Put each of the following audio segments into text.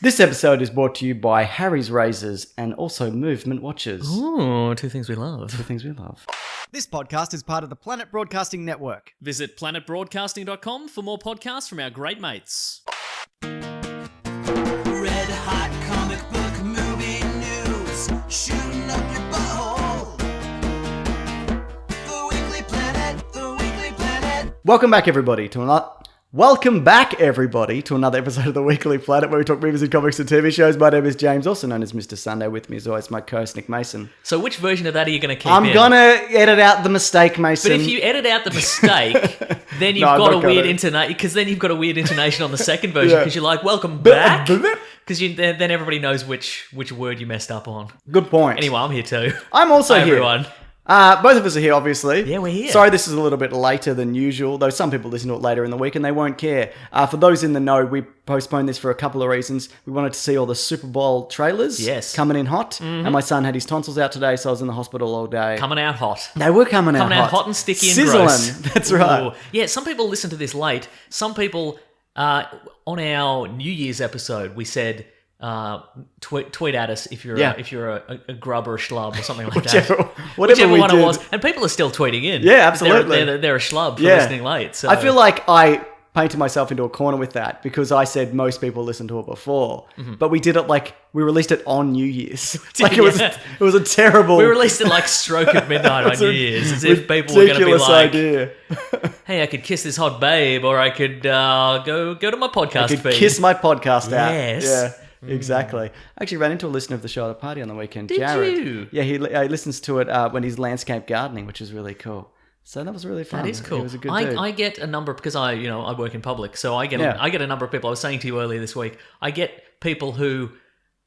This episode is brought to you by Harry's Razors and also Movement Watches. Ooh, two things we love. Two things we love. This podcast is part of the Planet Broadcasting Network. Visit planetbroadcasting.com for more podcasts from our great mates. Red hot comic book movie news, shooting up your butthole. The Weekly Planet, the Weekly Planet. Welcome back, everybody, to another episode of the Weekly Planet, where we talk movies and comics and TV shows. My name is James, also known as Mr. Sunday. With me, as always, my co-host Nick Mason. So which version of that are you going to keep I'm in? gonna edit out the mistake, Mason. But if you edit out the mistake, then you've got a weird intonation, because then you've got a weird intonation on the second version, because you're like, welcome back, because then everybody knows which word you messed up on. Good point. Anyway, I'm here too. I'm also Hi, here. everyone. Both of us are here, obviously. Yeah, we're here. Sorry this is a little bit later than usual, though some people listen to it later in the week and they won't care. For those in the know, we postponed this for a couple of reasons. We wanted to see all the Super Bowl trailers coming in hot, and my son had his tonsils out today, so I was in the hospital all day. Coming out hot. They were coming out hot and sticky and Sizzling. gross. That's right. Ooh. Yeah, some people listen to this late. Some people, on our New Year's episode, we said... tweet at us if you're a grub or a schlub or something like that. Whatever we one did. it was, and people are still tweeting in. Yeah, absolutely. They're a schlub for listening late. So. I feel like I painted myself into a corner with that because I said most people listen to it before, but we did it like we released it on New Year's. Like it was a terrible. We released it like stroke at midnight on New Year's, as if people were going to be like, idea. "Hey, I could kiss this hot babe, or I could go to my podcast I could feed. kiss my podcast out." Yes. Yeah. Exactly. I actually ran into a listener of the show at a party on the weekend, Did Jared. you? Yeah, he listens to it when he's landscape gardening, which is really cool. So that was really fun. That is cool. He was a good dude. I get a number because I work in public, so I get a number of people. I was saying to you earlier this week, I get people who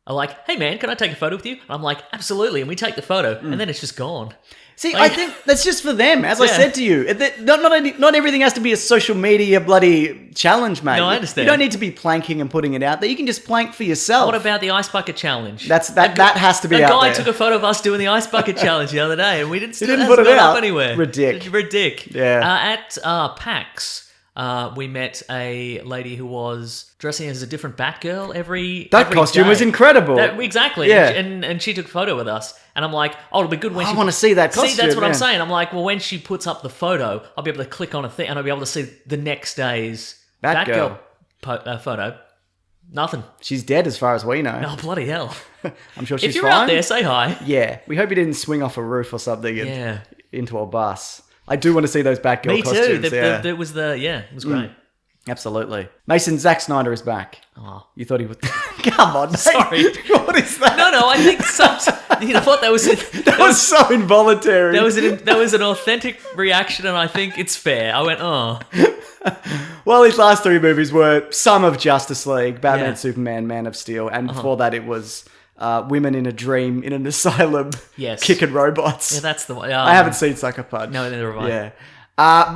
are like, "Hey man, can I take a photo with you?" And I'm like, "Absolutely," and we take the photo, and then it's just gone. See, I think that's just for them. As I said to you, not everything has to be a social media bloody challenge, mate. No, I understand. You don't need to be planking and putting it out there. You can just plank for yourself. What about the ice bucket challenge? That has to be out there. A guy took a photo of us doing the ice bucket challenge the other day, and we didn't put it out up anywhere. Ridic. Yeah. At PAX. We met a lady who was dressing as a different Batgirl every costume day. was incredible. Exactly. Yeah. And she took a photo with us. And I'm like, oh, it'll be good when I want to see that costume. See, that's what I'm saying. I'm like, well, when she puts up the photo, I'll be able to click on a thing and I'll be able to see the next day's Batgirl photo. Nothing. She's dead as far as we know. Oh, bloody hell. I'm sure she's fine. If you're out there, say hi. Yeah. We hope you didn't swing off a roof or something into a bus. I do want to see those Batgirl costumes. Me too. It was great. Absolutely. Mason, Zack Snyder is back. Oh. You thought he would... Come on, mate. Sorry. What is that? No, I think you know what? That was so involuntary. That was an authentic reaction, and I think it's fair. I went, oh. Well, his last three movies were some of Justice League, Batman, Superman, Man of Steel, and before that it was... women in a dream in an asylum, kicking robots. Yeah, that's the one. I haven't seen Sucker Punch. No, neither have I. Yeah.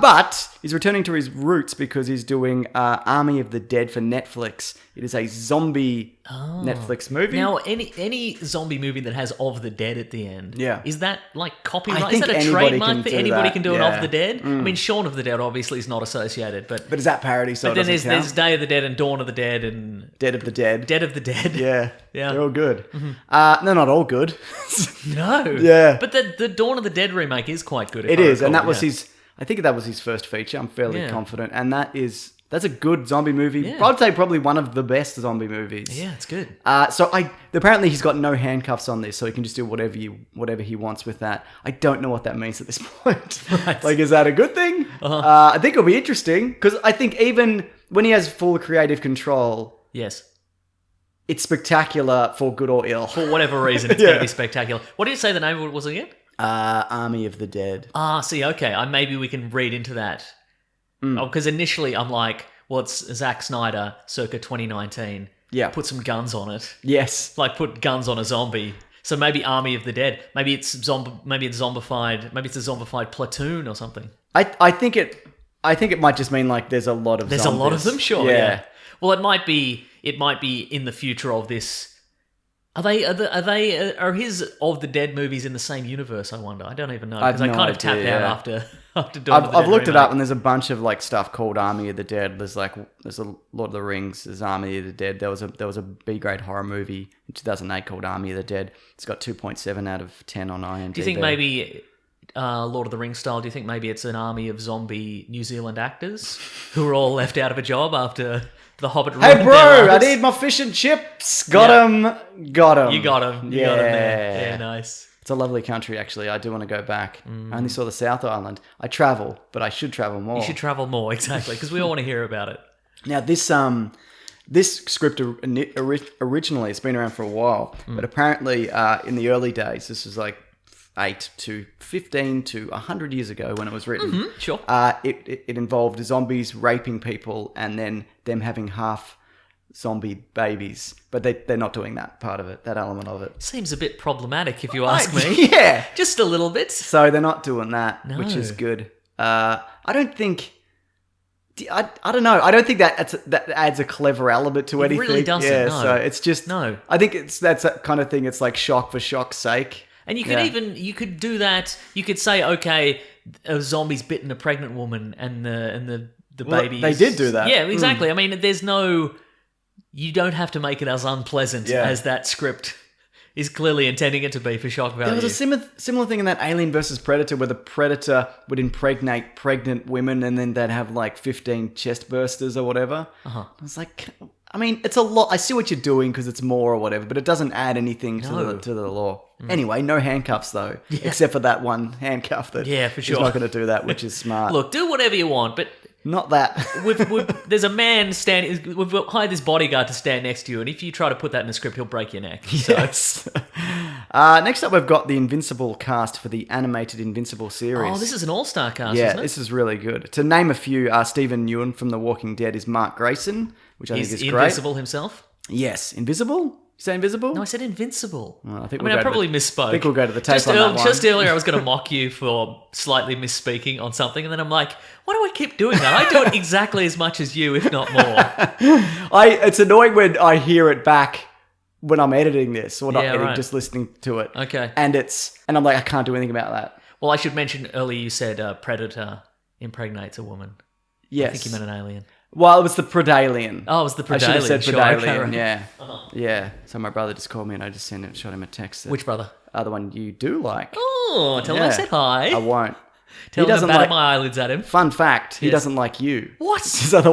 But he's returning to his roots because he's doing Army of the Dead for Netflix. It is a zombie Netflix movie. Now, any zombie movie that has "of the dead" at the end, is that like copyright? I think is that a anybody trademark thing? can do Anybody that. can do an "of the dead"? I mean, Shaun of the Dead obviously is not associated, but is that parody? So but then there's Day of the Dead and Dawn of the Dead and Dead of the Dead. Dead of the Dead. Yeah, yeah, they're all good. Mm-hmm. They're not all good. No. Yeah, but the Dawn of the Dead remake is quite good. It is, and that was his. I think that was his first feature. I'm fairly confident, and that's a good zombie movie. Yeah. I'd say probably one of the best zombie movies. Yeah, it's good. Apparently he's got no handcuffs on this, so he can just do whatever he wants with that. I don't know what that means at this point. Right. Like, is that a good thing? Uh-huh. I think it'll be interesting because I think even when he has full creative control, it's spectacular for good or ill. For whatever reason, it's going to be spectacular. What did you say the name of it was again? Army of the Dead. See, okay. Maybe we can read into that. Because initially I'm like, well, it's Zack Snyder circa 2019. Yeah. Put some guns on it. Yes. Like put guns on a zombie. So maybe Army of the Dead. Maybe it's zombified. Maybe it's a zombified platoon or something. I think it might just mean like there's a lot of zombies. A lot of them, sure. Yeah. Well, it might be in the future of this Are his Of the Dead movies in the same universe? I wonder. I don't even know because I no kind of tapped idea. out after Dawn of the I've Dead looked it remake. up, and there's a bunch of like stuff called Army of the Dead. There's a Lord of the Rings. There's Army of the Dead. There was a B grade horror movie in 2008 called Army of the Dead. It's got 2.7 out of 10 on IMDb. Do you think maybe Lord of the Rings style? Do you think maybe it's an army of zombie New Zealand actors who are all left out of a job after The Hobbit? Hey bro, I need my fish and chips. Got him. You got him. You got him there. Yeah, nice. It's a lovely country, actually. I do want to go back. I only saw the South Island. I travel, but I should travel more. You should travel more, exactly, because we all want to hear about it. Now, this script originally, it's been around for a while, but apparently in the early days, this was like 8 to 15 to 100 years ago when it was written. Sure. It involved zombies raping people and then them having half zombie babies, but they're not doing that part of it, that element of it. Seems a bit problematic if you ask me. Yeah. Just a little bit. So they're not doing that, No. which is good. I don't think... I don't know. I don't think that adds a clever element to anything. It really doesn't, Yeah, no. so it's just... No. I think that's that kind of thing. It's like shock for shock's sake. And you could you could do that. You could say, okay, a zombie's bitten a pregnant woman and the Well, baby. they did do that. Yeah, exactly. I mean, there's no... You don't have to make it as unpleasant as that script is clearly intending it to be for shock value. There was a similar thing in that Alien versus Predator where the Predator would impregnate pregnant women and then they'd have like 15 chest bursters or whatever. I was like, I mean, it's a lot. I see what you're doing because it's more or whatever, but it doesn't add anything to the law. Anyway, no handcuffs though, except for that one handcuff that for sure. he's not going to do that, which is smart. Look, do whatever you want, but Not that. there's a man standing. We've hired this bodyguard to stand next to you, and if you try to put that in the script, he'll break your neck. So. Yes. Next up, we've got the Invincible cast for the animated Invincible series. Oh, this is an all-star cast, Yeah, isn't it? this is really good. To name a few, Stephen Yeun from The Walking Dead is Mark Grayson, which I think is great. Invincible himself? Yes. Invisible? You say Invisible? No, I said Invincible. Well, I probably misspoke. I think we'll go to the tape on that one. Just earlier, I was going to mock you for slightly misspeaking on something, and then I'm like, why do I keep doing that? I do it exactly as much as you, if not more. It's annoying when I hear it back when I'm editing this, or not editing, right. just listening to it. Okay. And I'm like, I can't do anything about that. Well, I should mention earlier you said Predator impregnates a woman. Yes. I think you meant an alien. Well, it was the Predalien. Oh, it was the Predalien. I should have said Sure, Predalien, okay, right. yeah. Yeah. So my brother just called me and I just shot him a text. Which brother? The one you do like. Oh, tell him I Yeah. said hi. I won't. Tell him doesn't to bat like- my eyelids at him. Fun fact, he Yes. doesn't like you. What? So the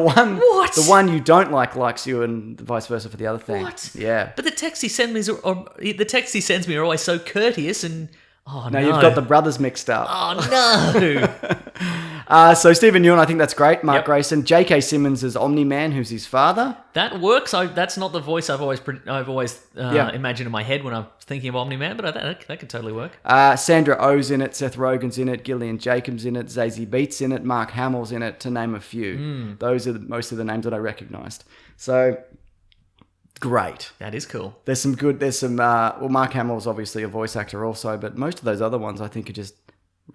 one you don't like likes you and vice versa for the other thing. What? Yeah. But the texts he sends me are always so courteous and Now you've got the brothers mixed up. no. So Stephen Yeun, I think that's great. Mark Yep. Grayson. J.K. Simmons as Omni-Man, who's his father. That works. That's not the voice I've always imagined in my head when I'm thinking of Omni-Man, but that could totally work. Sandra Oh's in it. Seth Rogen's in it. Gillian Jacobs in it. Zazie Beetz in it. Mark Hamill's in it, to name a few. Those are most of the names that I recognised. So, great. That is cool. There's some... Mark Hamill's obviously a voice actor also, but most of those other ones I think are just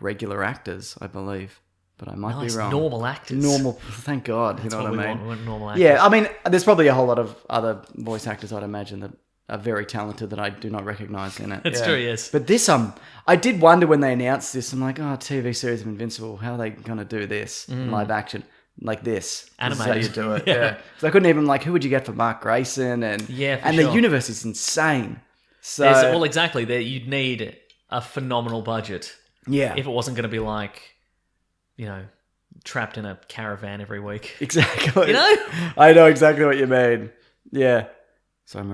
regular actors, I believe. But I might be wrong. Normal actors. Normal, thank God. That's you know what what we I want. mean? We want normal actors. Yeah, I mean, there's probably a whole lot of other voice actors I'd imagine that are very talented that I do not recognise in it. That's true, yes. But this, I did wonder when they announced this. I'm like, TV series of Invincible. How are they going to do this in live action? Like this. Animated. This is how you do it. Yeah. So I couldn't even who would you get for Mark Grayson? And Yeah, for and sure. the universe is insane. So Well, exactly. You'd need a phenomenal budget yeah, if it wasn't going to be trapped in a caravan every week. exactly. You know? I know exactly what you mean. Yeah. Sorry,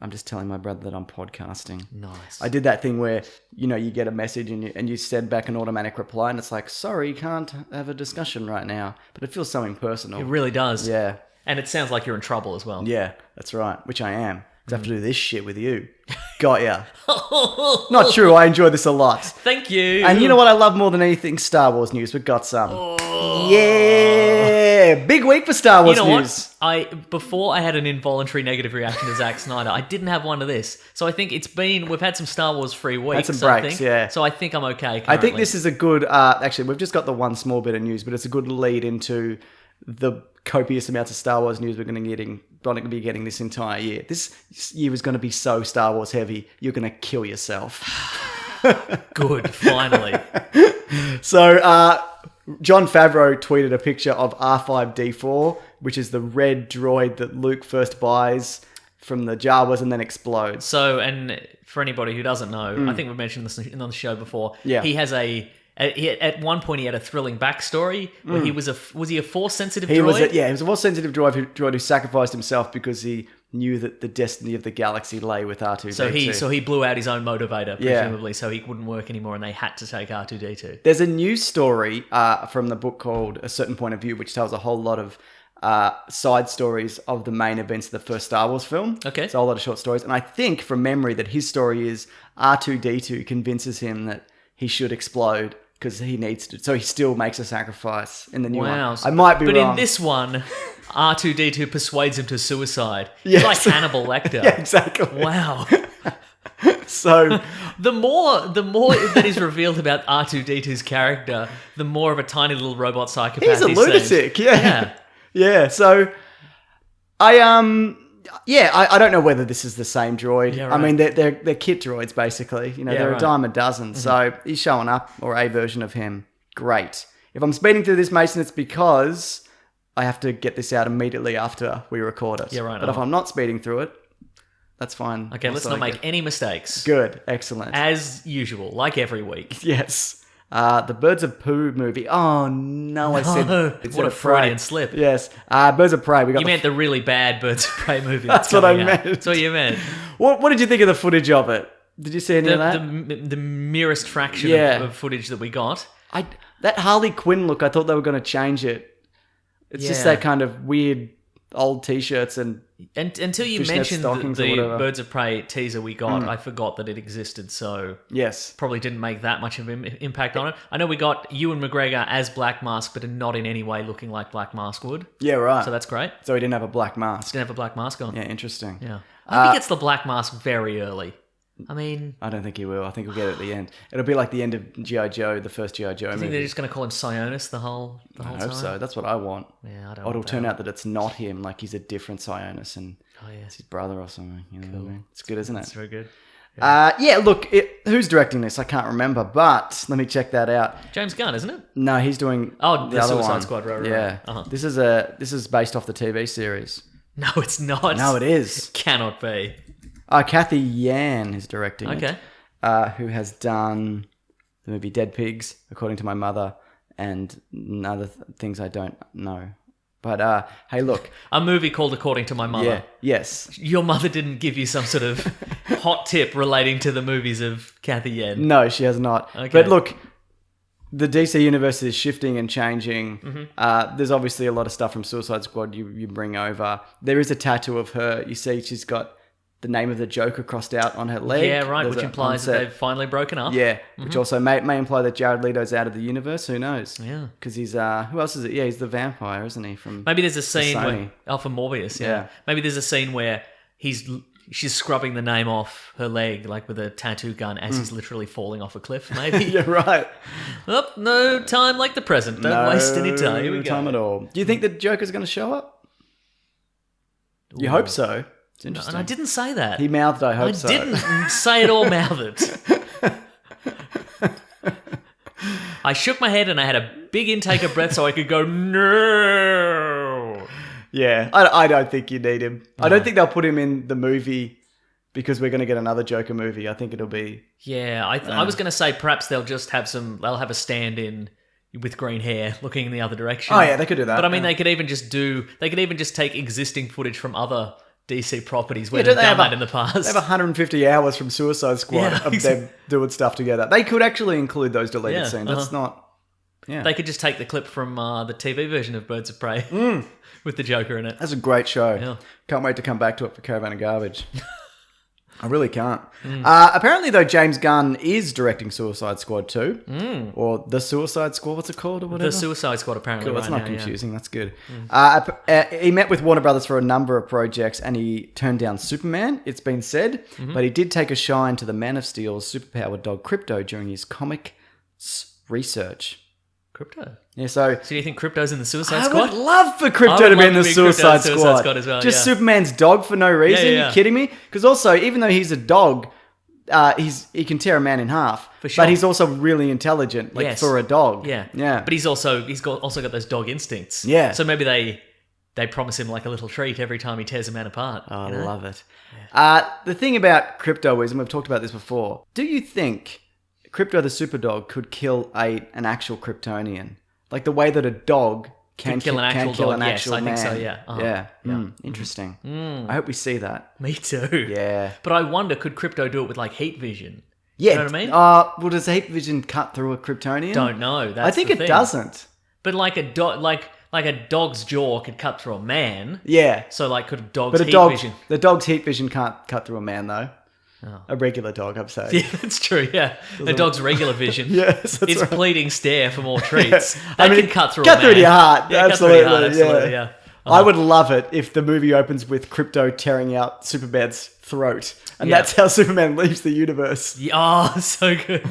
I'm just telling my brother that I'm podcasting. Nice. I did that thing where, you get a message and you send back an automatic reply and it's like, sorry, can't have a discussion right now. But it feels so impersonal. It really does. Yeah. And it sounds like you're in trouble as well. Yeah, that's right. Which I am. Because I have to do this shit with you. Got ya. Not true. I enjoy this a lot. Thank you. And you know what I love more than anything? Star Wars news. We've got some. Yeah. Big week for Star Wars You know news. what? Before I had an involuntary negative reaction to Zack Snyder, I didn't have one to this. So I think we've had some Star Wars free weeks. Had some breaks, yeah. So I think I'm okay currently. I think this is a good... actually, we've just got the one small bit of news, but it's a good lead into the copious amounts of Star Wars news we're going to be getting this entire year. This year was going to be so Star Wars heavy, you're going to kill yourself. Good, finally. So, Jon Favreau tweeted a picture of R5D4, which is the red droid that Luke first buys from the Jawas and then explodes. So, and for anybody who doesn't know, I think we've mentioned this on the show before. Yeah. He has at one point he had a thrilling backstory where was he a force-sensitive droid? He was a force-sensitive droid who sacrificed himself because he knew that the destiny of the galaxy lay with R2-D2. So he blew out his own motivator, presumably, so he wouldn't work anymore, and they had to take R2-D2. There's a news story from the book called A Certain Point of View, which tells a whole lot of side stories of the main events of the first Star Wars film. Okay. It's a whole lot of short stories. And I think, from memory, that his story is R2-D2 convinces him that he should explode because he needs to. So he still makes a sacrifice in the new one. I might be wrong. But in this one, R2-D2 persuades him to suicide. Yes. He's like Hannibal Lecter. Yeah, exactly. Wow. So the more that is revealed about R2-D2's character, the more of a tiny little robot psychopath he's a lunatic. Seems. Yeah. So I don't know whether this is the same droid. Yeah, right. I mean, they're kit droids basically. They're a dime a dozen. Mm-hmm. So he's showing up, or a version of him. Great. If I'm speeding through this, Mason, it's because I have to get this out immediately after we record it. Yeah, right. But if I'm not speeding through it, that's fine. Okay, let's not make any mistakes. Good. Excellent. As usual, like every week. Yes. The Birds of Pooh movie. Oh, no, I said... What a Freudian slip. Yes. Birds of Prey. You meant the really bad Birds of Prey movie. That's what I meant. That's what you meant. What did you think of the footage of it? Did you see any of that? The merest fraction of footage that we got. That Harley Quinn look, I thought they were going to change it. It's just that kind of weird old T-shirts and until you mentioned the Birds of Prey teaser we got, I forgot that it existed, so yes, probably didn't make that much of an impact on it. I know we got Ewan McGregor as Black Mask, but not in any way looking like Black Mask would. Yeah, right. So that's great. So he didn't have a black mask. Didn't have a black mask on. Yeah, interesting. Yeah. I think he gets the black mask very early. I mean... I don't think he will. I think he'll get it at the end. It'll be like the end of G.I. Joe, the first G.I. Joe movie. I think they're just going to call him Sionis the whole time? I hope so. That's what I want. Yeah, I don't Or it'll turn out that it's not him, like he's a different Sionis and it's his brother or something. You know what I mean? It's good, isn't it? It's very good. Look, who's directing this? I can't remember, but let me check that out. James Gunn, isn't it? No, he's doing the other Suicide one. Squad, right? Yeah. Uh-huh. This is based off the TV series. No, it's not. No, it is. It cannot be. Kathy Yan is directing it. Okay. Who has done the movie Dead Pigs, According to My Mother, and other things I don't know. But, hey, look. A movie called According to My Mother. Yeah, yes. Your mother didn't give you some sort of hot tip relating to the movies of Kathy Yen. No, she has not. Okay. But look, the DC universe is shifting and changing. Mm-hmm. There's obviously a lot of stuff from Suicide Squad you bring over. There is a tattoo of her. You see she's got the name of the Joker crossed out on her leg. Yeah, right, which implies that they've finally broken up. Yeah, which also may imply that Jared Leto's out of the universe. Who knows? Yeah. Because he's, who else is it? Yeah, he's the vampire, isn't he? Maybe there's a scene Sony. where... for Morbius, yeah. Yeah. Maybe there's a scene where she's scrubbing the name off her leg, like with a tattoo gun, as he's literally falling off a cliff, maybe. Yeah, right. Oh, no time like the present. Don't waste any time. Here we No go. time at all. Do you think the Joker's going to show up? You hope so. It's interesting. And I didn't say that. He mouthed, I hope so. I didn't say it or mouth it. I shook my head and I had a big intake of breath so I could go, no. Yeah, I don't think you need him. I don't think they'll put him in the movie because we're going to get another Joker movie. I think it'll be... Yeah, I was going to say perhaps they'll just have they'll have a stand-in with green hair looking in the other direction. Oh yeah, they could do that. But I mean, they could even just take existing footage from other DC properties where don't they've they done have that in the past. They have 150 hours from Suicide Squad of them doing stuff together. They could actually include those deleted scenes. That's not... Yeah. They could just take the clip from the TV version of Birds of Prey with the Joker in it. That's a great show. Yeah. Can't wait to come back to it for Caravan of Garbage. I really can't. Apparently, though, James Gunn is directing Suicide Squad 2. Or The Suicide Squad, what's it called or whatever? The Suicide Squad, apparently. Cool, that's right not now, confusing. That's good. He met with Warner Brothers for a number of projects and he turned down Superman, it's been said. But he did take a shine to the Man of Steel's superpowered dog Crypto during his comics research. Crypto. Yeah, so do you think Crypto's in the Suicide I Squad? would love for Crypto to be in the Suicide Squad as well. Just Superman's dog for no reason. Yeah. Are you kidding me? Because also, even though he's a dog, he can tear a man in half. For sure. But he's also really intelligent, for a dog. Yeah. Yeah. But he's also got those dog instincts. Yeah. So maybe they promise him like a little treat every time he tears a man apart. Oh, I love it. The thing about Crypto is, and we've talked about this before, do you think Crypto the Superdog could kill an actual Kryptonian? Like the way that a dog can kill an actual man. Yes, I think so, yeah. Yeah. Interesting. I hope we see that. Me too. Yeah. But I wonder, could Crypto do it with like heat vision? Yeah. You know what I mean? Well, does heat vision cut through a Kryptonian? Don't know. I think it doesn't. But like a dog's jaw could cut through a man. Yeah. So like could a dog's heat vision? The dog's heat vision can't cut through a man though. Oh. A regular dog, I'm saying. Yeah, that's true, yeah. A dog's regular vision. Yes, that's its right. pleading stare for more treats. Yeah. That can cut through a man. Cut through to your heart. Yeah, absolutely, yeah. I would love it if the movie opens with Crypto tearing out Superman's throat. And that's how Superman leaves the universe. Yeah, oh, so good.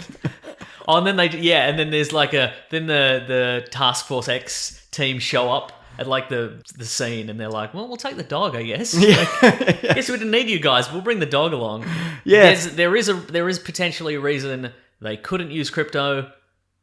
And then there's like then the Task Force X team show up at like the scene, and they're like, well, we'll take the dog, I guess. Guess we didn't need you guys. We'll bring the dog along. Yeah. There is potentially a reason they couldn't use Crypto,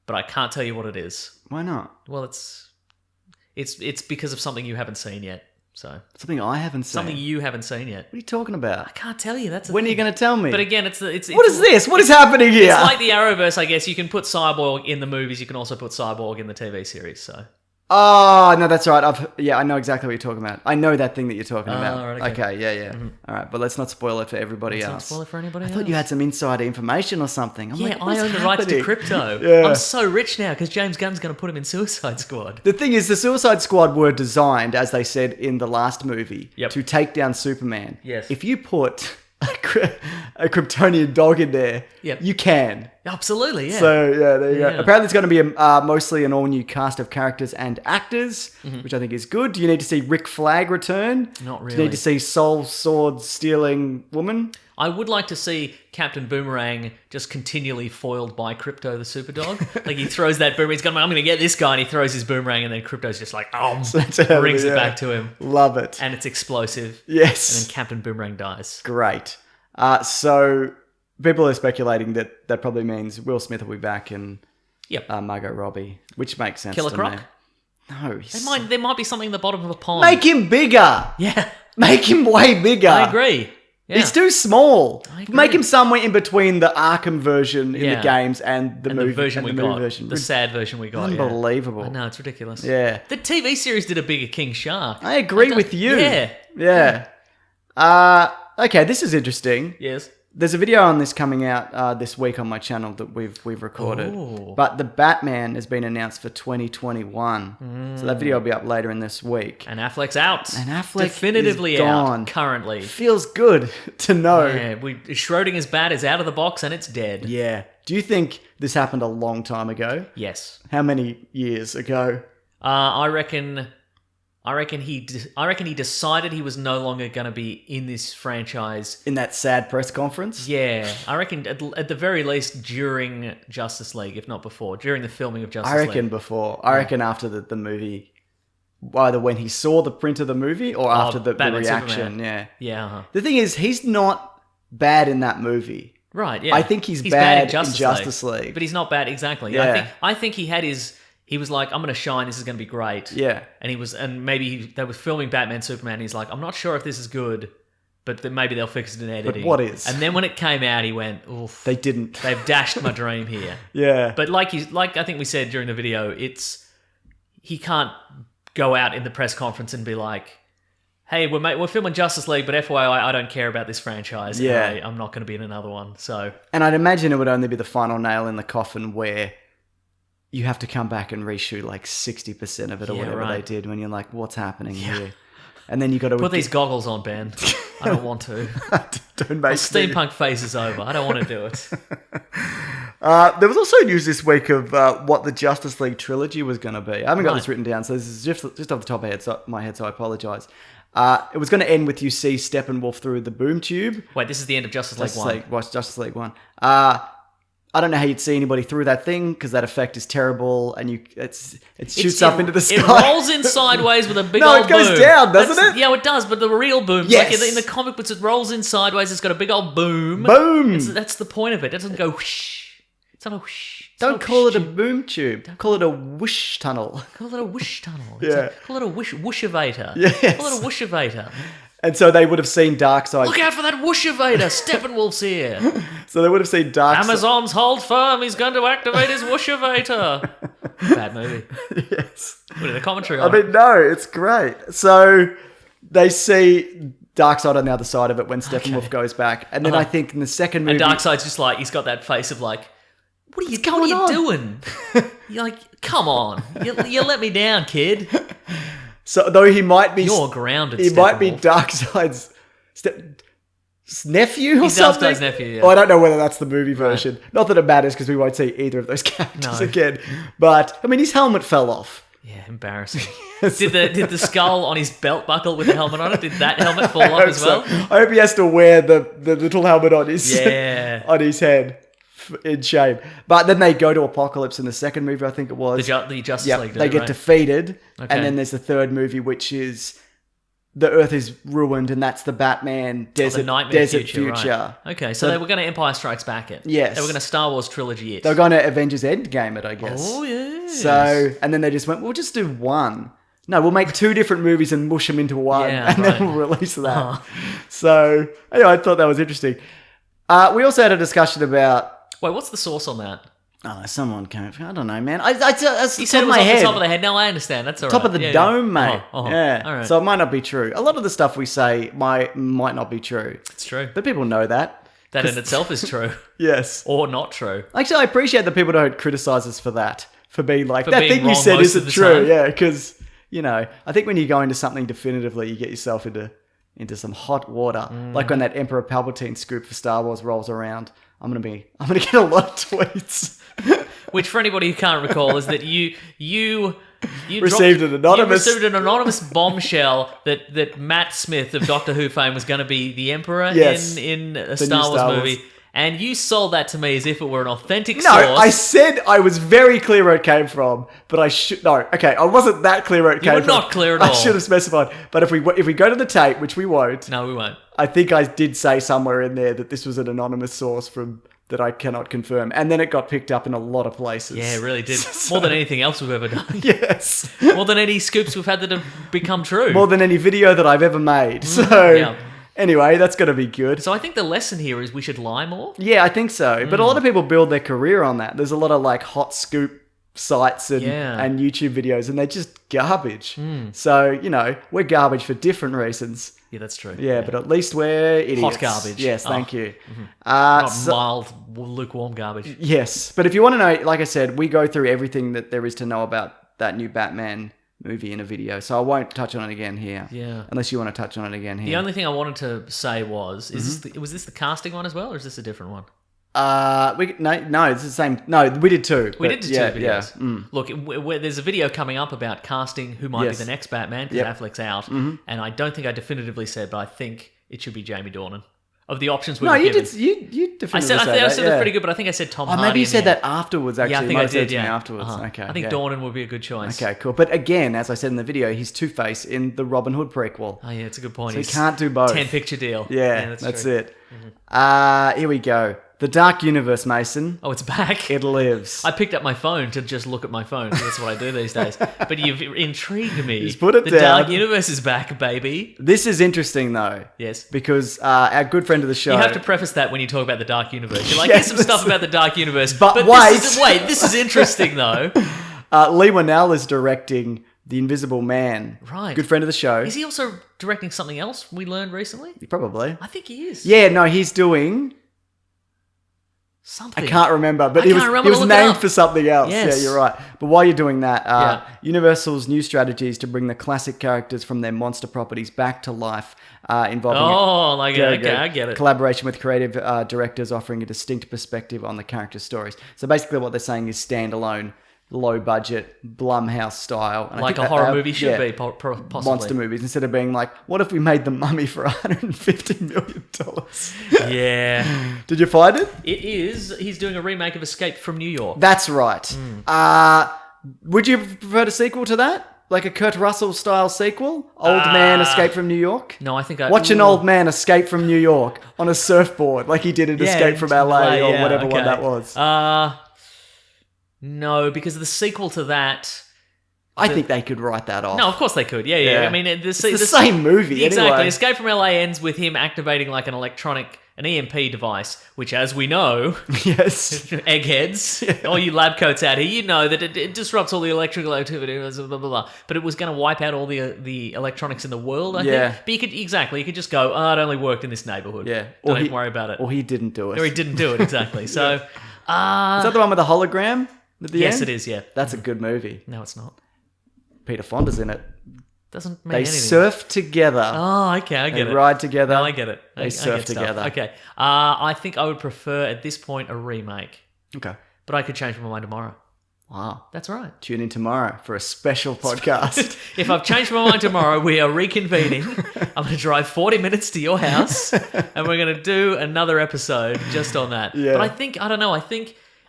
but I can't tell you what it is. Why not? Well, it's because of something you haven't seen yet. So something I haven't seen. Something you haven't seen yet. What are you talking about? I can't tell you. When are you going to tell me? But again, it's what is this? What is happening here? It's like the Arrowverse, I guess. You can put Cyborg in the movies. You can also put Cyborg in the TV series. So. Oh, no, that's right. I know exactly what you're talking about. I know that thing that you're talking about. Right, okay, yeah. Mm-hmm. All right, but let's not spoil it for everybody else. Not spoil it for anybody else. I thought you had some insider information or something. I own the rights to Crypto. Yeah. I'm so rich now because James Gunn's going to put him in Suicide Squad. The thing is, the Suicide Squad were designed, as they said in the last movie, to take down Superman. Yes. If you put a Kryptonian dog in there, you can. Absolutely, yeah. So, there you go. Apparently, it's going to be mostly an all-new cast of characters and actors, which I think is good. Do you need to see Rick Flag return? Not really. Do you need to see Soul Sword-stealing woman? I would like to see Captain Boomerang just continually foiled by Crypto the Superdog. Like, he throws that boomerang, he's going, I'm going to get this guy, and he throws his boomerang, and then Crypto's just like, brings it back to him. Love it. And it's explosive. Yes. And then Captain Boomerang dies. Great. So people are speculating that probably means Will Smith will be back and Margot Robbie, which makes sense. Killer to Croc? me. No, there might be something in the bottom of the pond. Make him bigger. Yeah. Make him way bigger. I agree. Yeah. He's too small. I agree. Make him somewhere in between the Arkham version in the games and the movie version we got. Version. The sad version we got. Unbelievable. I know, it's ridiculous. Yeah. The TV series did a bigger King Shark. I agree with you. Yeah. Okay, this is interesting. Yes. There's a video on this coming out this week on my channel that we've recorded. Ooh. But the Batman has been announced for 2021. So that video will be up later in this week. And Affleck's out. And Affleck definitively is gone. out currently. Feels good to know. Yeah, Schrodinger's bat is out of the box and it's dead. Yeah. Do you think this happened a long time ago? Yes. How many years ago? I reckon he decided he was no longer going to be in this franchise. In that sad press conference? Yeah. I reckon at the very least during Justice League, if not before, during the filming of Justice League. I reckon before. I reckon after the movie, either when he saw the print of the movie or after the reaction. Superman. Yeah. Yeah. Uh-huh. The thing is, he's not bad in that movie. Right, yeah. I think he's bad in Justice League. But he's not bad, exactly. Yeah. I think he had he was like, I'm going to shine, this is going to be great. Yeah. And maybe they were filming Batman Superman, and he's like, I'm not sure if this is good, but then maybe they'll fix it in editing. But what is? And then when it came out, he went, oof. They didn't. They've dashed my dream here. Yeah. But like I think we said during the video, he can't go out in the press conference and be like, hey, we're filming Justice League, but FYI, I don't care about this franchise. Yeah. I'm not going to be in another one. So. And I'd imagine it would only be the final nail in the coffin where you have to come back and reshoot like 60% of it or whatever they did when you're like, what's happening here? And then you got to put these goggles on, Ben. I don't want to. Don't make steampunk phase is over. I don't want to do it. There was also news this week of what the Justice League trilogy was going to be. I haven't got this written down, so this is just off the top of my head, so I apologise. It was going to end with you see Steppenwolf through the boom tube. Wait, this is the end of Justice League 1. Justice League 1. I don't know how you'd see anybody through that thing because that effect is terrible, and it shoots up into the sky. It rolls in sideways with a big No, old it goes boom. down, doesn't it? Yeah, it does, but the real boom, Yes. like in the comic books, it rolls in sideways. It's got a big old boom. Boom! That's the point of it. It doesn't go whoosh. It's not a whoosh. It's Don't not call it a whoosh. boom tube. Call it a whoosh tunnel. Call it a whoosh tunnel. Yeah. Call it a whooshavator. Yes. Call it a whooshavator. And so they would have seen Darkseid. Look out for that whooshavator. Steppenwolf's here. So they would have seen Darkseid. Amazon's hold firm. He's going to activate his whooshavator. Bad movie. Yes. What are the commentary I on? mean, no, it's great. So they see Darkseid on the other side of it when Steppenwolf goes back. And then I think in the second movie... And Darkseid's just like, he's got that face of like, what are you doing? You're like, come on. You let me down, kid. So though he might be... You're grounded, He might be Steppenwolf. Darkseid's nephew or He's something. Darkseid's nephew, yeah. Oh, I don't know whether that's the movie version. Not that it matters because we won't see either of those characters No. again. But, I mean, his helmet fell off. Yeah, embarrassing. Did the skull on his belt buckle with the helmet on it, did that helmet fall off as well? I hope he has to wear the little helmet on his Yeah. on his head in shame. But then they go to Apocalypse in the second movie, I think it was. The Justice Yep, League did they it, get right? defeated, Okay. and then there's the third movie, which is the Earth is ruined, and that's the Batman desert, the nightmare desert future. future. Right. Okay, so they were going to Empire Strikes Back it. Yes. They were going to Star Wars trilogy it. They were going to Avengers Endgame it, I guess. Oh, yeah. So, and then they just went, we'll just do one. No, we'll make two different movies and mush them into one, Yeah, and right. then we'll release that. Uh-huh. So, anyway, I thought that was interesting. We also had a discussion about... Wait, what's the source on that? Oh, someone came... I don't know, man. I You said it was off the top of the head. No, I understand. That's all right. Top of the Yeah, dome, yeah. mate. Uh-huh, uh-huh. Yeah. All right. So it might not be true. A lot of the stuff we say might not be true. It's true. But people know that. That in itself is true. Yes. Or not true. Actually, I appreciate that people don't criticize us for that. For being like, For that being thing you wrong said most of isn't the true. time. Yeah, because, I think when you go into something definitively, you get yourself into some hot water. Like when that Emperor Palpatine scoop for Star Wars rolls around. I'm gonna get a lot of tweets. Which, for anybody who can't recall, is that you Received an anonymous- You received an anonymous bombshell that Matt Smith of Doctor Who fame was going to be the Emperor Yes. in a new Star Wars Star movie, Wars. and you sold that to me as if it were an authentic No, source. I said I was very clear where it came from, but I wasn't that clear where it came were from. not clear at I all. should have specified. But if we go to the tape, which we won't, No, we won't. I think I did say somewhere in there that this was an anonymous source that I cannot confirm, and then it got picked up in a lot of places. Yeah, it really did. More than anything else we've ever done. Yes, More than any scoops we've had that have become true. more than any video that I've ever made. So yeah. anyway, that's going to be good. So I think the lesson here is we should lie more. Yeah, I think so. But a lot of people build their career on that. There's a lot of like hot scoop sites and YouTube videos, and they're just garbage. So, we're garbage for different reasons. Yeah, that's true. Yeah, but at least we're idiots. Hot garbage. Yes, Oh. thank you. Not mild, lukewarm garbage. Yes, but if you want to know, like I said, we go through everything that there is to know about that new Batman movie in a video, so I won't touch on it again here. Yeah. Unless you want to touch on it again here. The only thing I wanted to say was this the casting one as well, or is this a different one? No, it's the same. No, we did two. We but did two videos. Look, there's a video coming up about casting who might Yes. be the next Batman, because Affleck's out. And I don't think I definitively said, but I think it should be Jamie Dornan. Of the options we No, were you given. did. You definitively I said that, that's pretty good, but I think I said Tom Oh, Hardy. maybe you in said there. that afterwards, actually. Yeah, I You think might I have said it did, to me yeah. afterwards. Uh-huh. Okay. I think Dornan would be a good choice. Okay, cool. But again, as I said in the video, he's Two-Face in the Robin Hood prequel. Oh, yeah, it's a good point. So you can't do both. 10-picture deal. Yeah, that's true. it. Here we go. The Dark Universe, Mason. Oh, it's back. It lives. I picked up my phone to just look at my phone. That's what I do these days. But you've intrigued me. Just put it the down. Dark Universe is back, baby. This is interesting, though. Yes. Because our good friend of the show... You have to preface that when you talk about the Dark Universe. You're like, Yes, here's some stuff about the Dark Universe. But this is interesting, though. Lee Winnell is directing The Invisible Man. Right. Good friend of the show. Is he also directing something else we learned recently? Probably. I think he is. Yeah, no, he's doing... Something. I can't remember, but I he can't remember, was look it named up. for something else. Yes. Yeah, you're right. But while you're doing that, Yeah. Universal's new strategy is to bring the classic characters from their monster properties back to life, involving Oh, like Yeah, okay, good. I get it. Collaboration with creative directors offering a distinct perspective on the character stories. So basically what they're saying is standalone low budget Blumhouse style. And I Like think a horror that- movie should yeah, be, possibly. monster movies, instead of being like, what if we made The Mummy for $150 million? Yeah. Did you find it? It is. He's doing a remake of Escape from New York. That's right. Would you prefer a sequel to that? Like a Kurt Russell style sequel? Old Man Escape from New York? No, I think Watch an old man escape from New York on a surfboard like he did in Escape from LA or whatever one that was. No, because the sequel to that... I think they could write that off. No, of course they could. Yeah. I mean, it's the same movie Exactly. anyway. Escape from LA ends with him activating like an EMP device, which, as we know, Yes. eggheads, all you lab coats out here, you know that it disrupts all the electrical activity, blah, blah, blah. But it was going to wipe out all the electronics in the world, I think. But you could just go, it only worked in this neighborhood. Yeah. Don't even worry about it. Or he didn't do it. Or he didn't do it, exactly. So, Is that the one with the hologram at the yes, end? it is, yeah. That's a good movie. No, it's not. Peter Fonda's in it. Doesn't mean They anything. surf together. Oh, okay, I get They it. ride together. No, I get it. They I surf get stuff. together. Okay. I think I would prefer, at this point, a remake. Okay. But I could change my mind tomorrow. Wow. That's right. Tune in tomorrow for a special podcast. If I've changed my mind tomorrow, we are reconvening. I'm going to drive 40 minutes to your house, and we're going to do another episode just on that. Yeah. But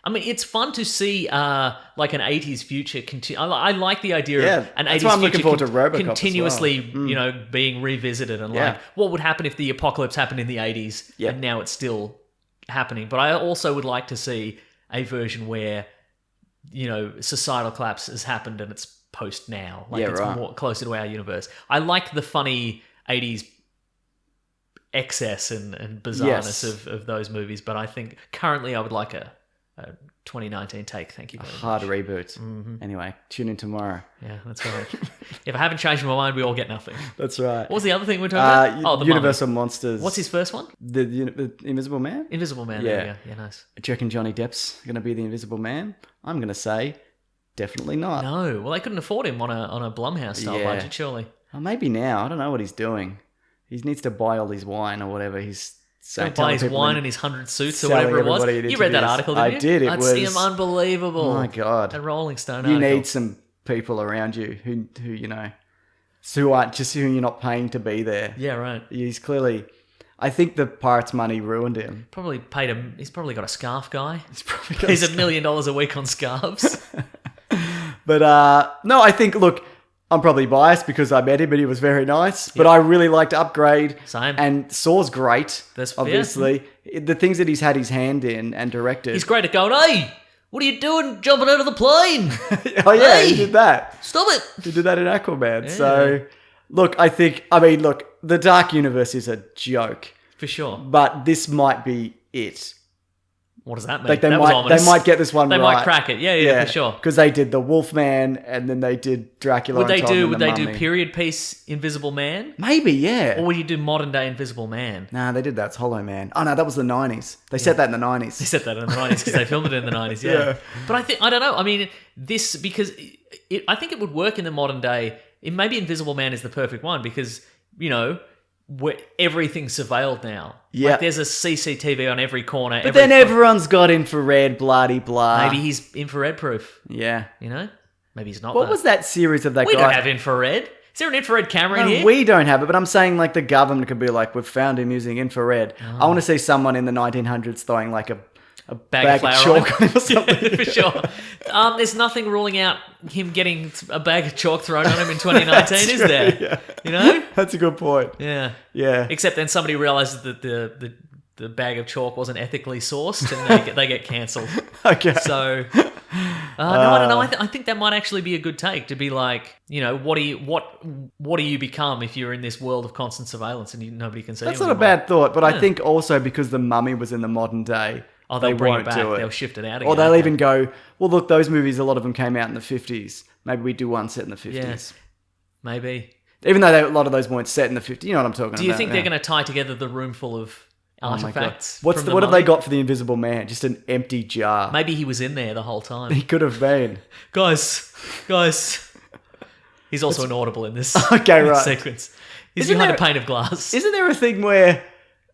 I mean, it's fun to see like an 80s future continue. I like the idea of an 80s that's why I'm looking future forward to Robocop as continuously, well. being revisited and Yeah. like what would happen if the apocalypse happened in the 80s and now it's still happening. But I also would like to see a version where, societal collapse has happened and it's post now. Like it's more closer to our universe. I like the funny 80s excess and bizarreness of those movies, but I think currently I would like a 2019 take. Thank you very Hard much. reboot. Anyway, tune in tomorrow. Yeah, that's right. If I haven't changed my mind, we all get nothing. That's right. What was the other thing we were talking about? The Universal Mummy. Monsters. What's his first one? The Invisible Man? Invisible Man. Yeah. There we go. Yeah, nice. Do you reckon Johnny Depp's going to be the Invisible Man? I'm going to say definitely not. No, well, they couldn't afford him on a Blumhouse style budget, surely. Well, maybe now. I don't know what he's doing. He needs to buy all his wine or whatever he's saying. Buy his wine and his 100 suits or selling whatever it was. everybody in You read that interviews. article, didn't you? I did. It I'd was see him unbelievable. Oh my God. A Rolling Stone You article. need some people around you who who aren't just who you're not paying to be there. Yeah, right. He's clearly. I think the Pirates money ruined him. Probably paid him. He's probably got a scarf guy. He's probably got He's $1 million a week on scarves. But no, I think, look, I'm probably biased because I met him and he was very nice. But I really liked Upgrade. Same. And Saw's great, That's- obviously. The things that he's had his hand in and directed. He's great at going, hey, what are you doing jumping out of the plane? Oh, yeah, Hey! he did that. Stop it. He did that in Aquaman. So, look, the Dark Universe is a joke. For sure. But this might be it. What does that mean? Like they That was might ominous. get this one They right. might crack it. Yeah, for sure. Because they did the Wolfman and then they did Dracula. Would they on top and do the Mummy. period piece Invisible Man? Maybe, yeah. Or would you do modern day Invisible Man? Nah, they did that's Hollow Man. Oh no, that was the 90s. They said that in the 90s. They said that in the 90s because they filmed it in the 90s, yeah. But I don't know. I mean, because I think it would work in the modern day. Maybe Invisible Man is the perfect one because, where everything's surveilled now. Yeah. Like there's a CCTV on every corner. But then everyone's got infrared, bloody blah. Maybe he's infrared proof, Yeah. Maybe he's not. What was that series of that We guy? don't have infrared. Is there an infrared camera in No, here? we don't have it, but I'm saying like the government could be like, we've found him using infrared. I want to see someone in the 1900s throwing like a bag of flour chalk on him or something. For sure. There's nothing ruling out him getting a bag of chalk thrown on him in 2019, is there? Yeah. That's a good point. Yeah. Yeah. Except then somebody realizes that the bag of chalk wasn't ethically sourced and they get cancelled. Okay. So, no, I don't know. I think that might actually be a good take to be like, what do you become if you're in this world of constant surveillance and nobody can see you? That's not a bad thought, but I think also because the Mummy was in the modern day, they'll bring it won't back. do it. They'll shift it out again. Or they'll Okay. even go, well, look, those movies, a lot of them came out in the 50s. Maybe we do one set in the 50s. Yeah, maybe. Even though a lot of those weren't set in the 50s. You know what I'm talking about. Do you think they're going to tie together the room full of artifacts? What have Mummy? they got for the Invisible Man? Just an empty jar. Maybe he was in there the whole time. He could have been. Guys. He's also an audible in this, Okay, in this right. sequence. He's Isn't behind there- a pane of glass. Isn't there a thing where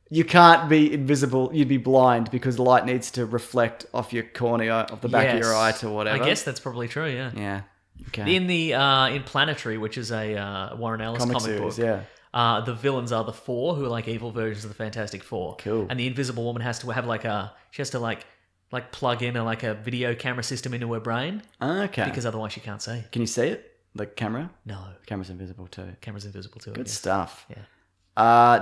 you can't be invisible. You'd be blind because the light needs to reflect off your cornea, of the back of your eye to whatever. I guess that's probably true, yeah. Yeah. Okay. In Planetary, which is a Warren Ellis comic series, book, the villains are the Four, who are like evil versions of the Fantastic Four. Cool. And the Invisible Woman has to have she has to like plug in a video camera system into her brain. Okay. Because otherwise she can't see. Can you see it? The camera? No. The camera's invisible too. Camera's invisible too. Good stuff. Yeah.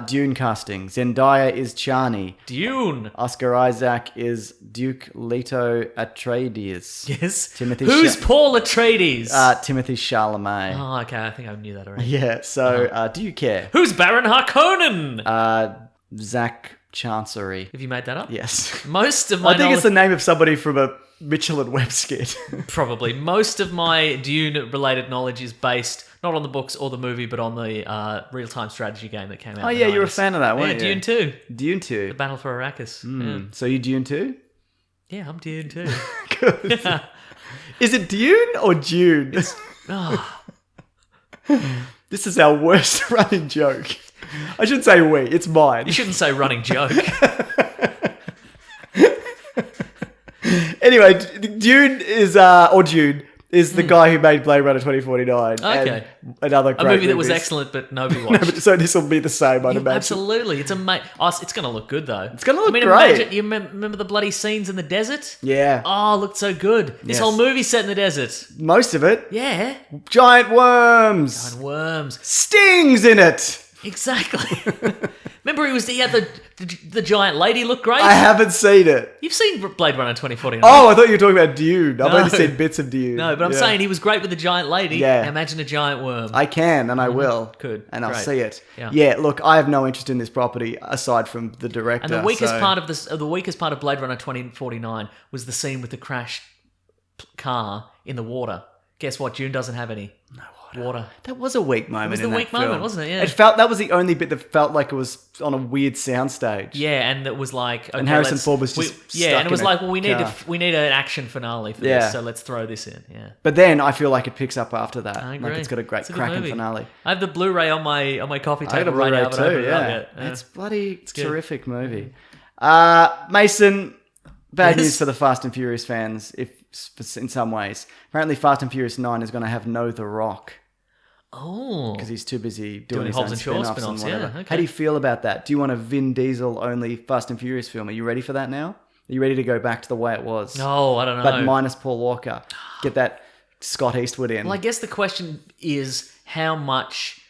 Dune casting. Zendaya is Chani. Dune. Oscar Isaac is Duke Leto Atreides. Yes. Who's Paul Atreides? Timothy Chalamet. Oh, okay. I think I knew that already. Yeah. So, do you care? Who's Baron Harkonnen? Zach Chancery. Have you made that up? Yes. Most of my I think it's the name of somebody from a Mitchell and Webb skit. Probably. Most of my Dune-related knowledge is based not on the books or the movie, but on the real-time strategy game that came out. Oh, yeah, you were a fan of that, weren't you? Dune 2. Dune 2. The Battle for Arrakis. Yeah. So you Dune 2? Yeah, I'm Dune 2. Good. Yeah. Is it Dune or June? This is our worst running joke. I shouldn't say we, it's mine. You shouldn't say running joke. Anyway, Dune is the guy who made Blade Runner 2049. Okay. And another great movie that was excellent, but nobody watched. So this will be the same, I'd imagine. Absolutely. It's it's going to look good, though. It's going to look great. Imagine, you remember the bloody scenes in the desert? Yeah. Oh, it looked so good. This whole movie's set in the desert. Most of it. Yeah. Giant worms. And worms. Stings in it. Exactly. Remember he had the giant lady look great? I haven't seen it. You've seen Blade Runner 2049. Oh, I thought you were talking about Dune. I've only seen bits of Dune. No, but I'm saying he was great with the giant lady. Yeah. Imagine a giant worm. I can, and I will. Good. And I'll Great. see it. Yeah. Look, I have no interest in this property aside from the director. And the weakest part of Blade Runner 2049 was the scene with the crashed car in the water. Guess what? Dune doesn't have any. No water. That was a weak moment. It was the weak moment, wasn't it? Yeah. That was the only bit that felt like it was on a weird soundstage. Yeah, and it was like, okay, and Harrison Ford was just stuck and it was in like, a well, we need an action finale for this, so let's throw this in. Yeah. But then I feel like it picks up after that. I agree. Like it's got a great cracking finale. I have the Blu-ray on my coffee I got table a right Blu-ray now. too. Yeah. It's bloody good. terrific movie. Mason. Bad news for the Fast and Furious fans, in some ways. Apparently, Fast and Furious 9 is going to have The Rock. Oh. Because he's too busy doing his Hobbs own and Shaw spin-offs and whatever. yeah. Okay. How do you feel about that? Do you want a Vin Diesel-only Fast and Furious film? Are you ready for that now? Are you ready to go back to the way it was? No, I don't know. But minus Paul Walker. Get that Scott Eastwood in. Well, I guess the question is how much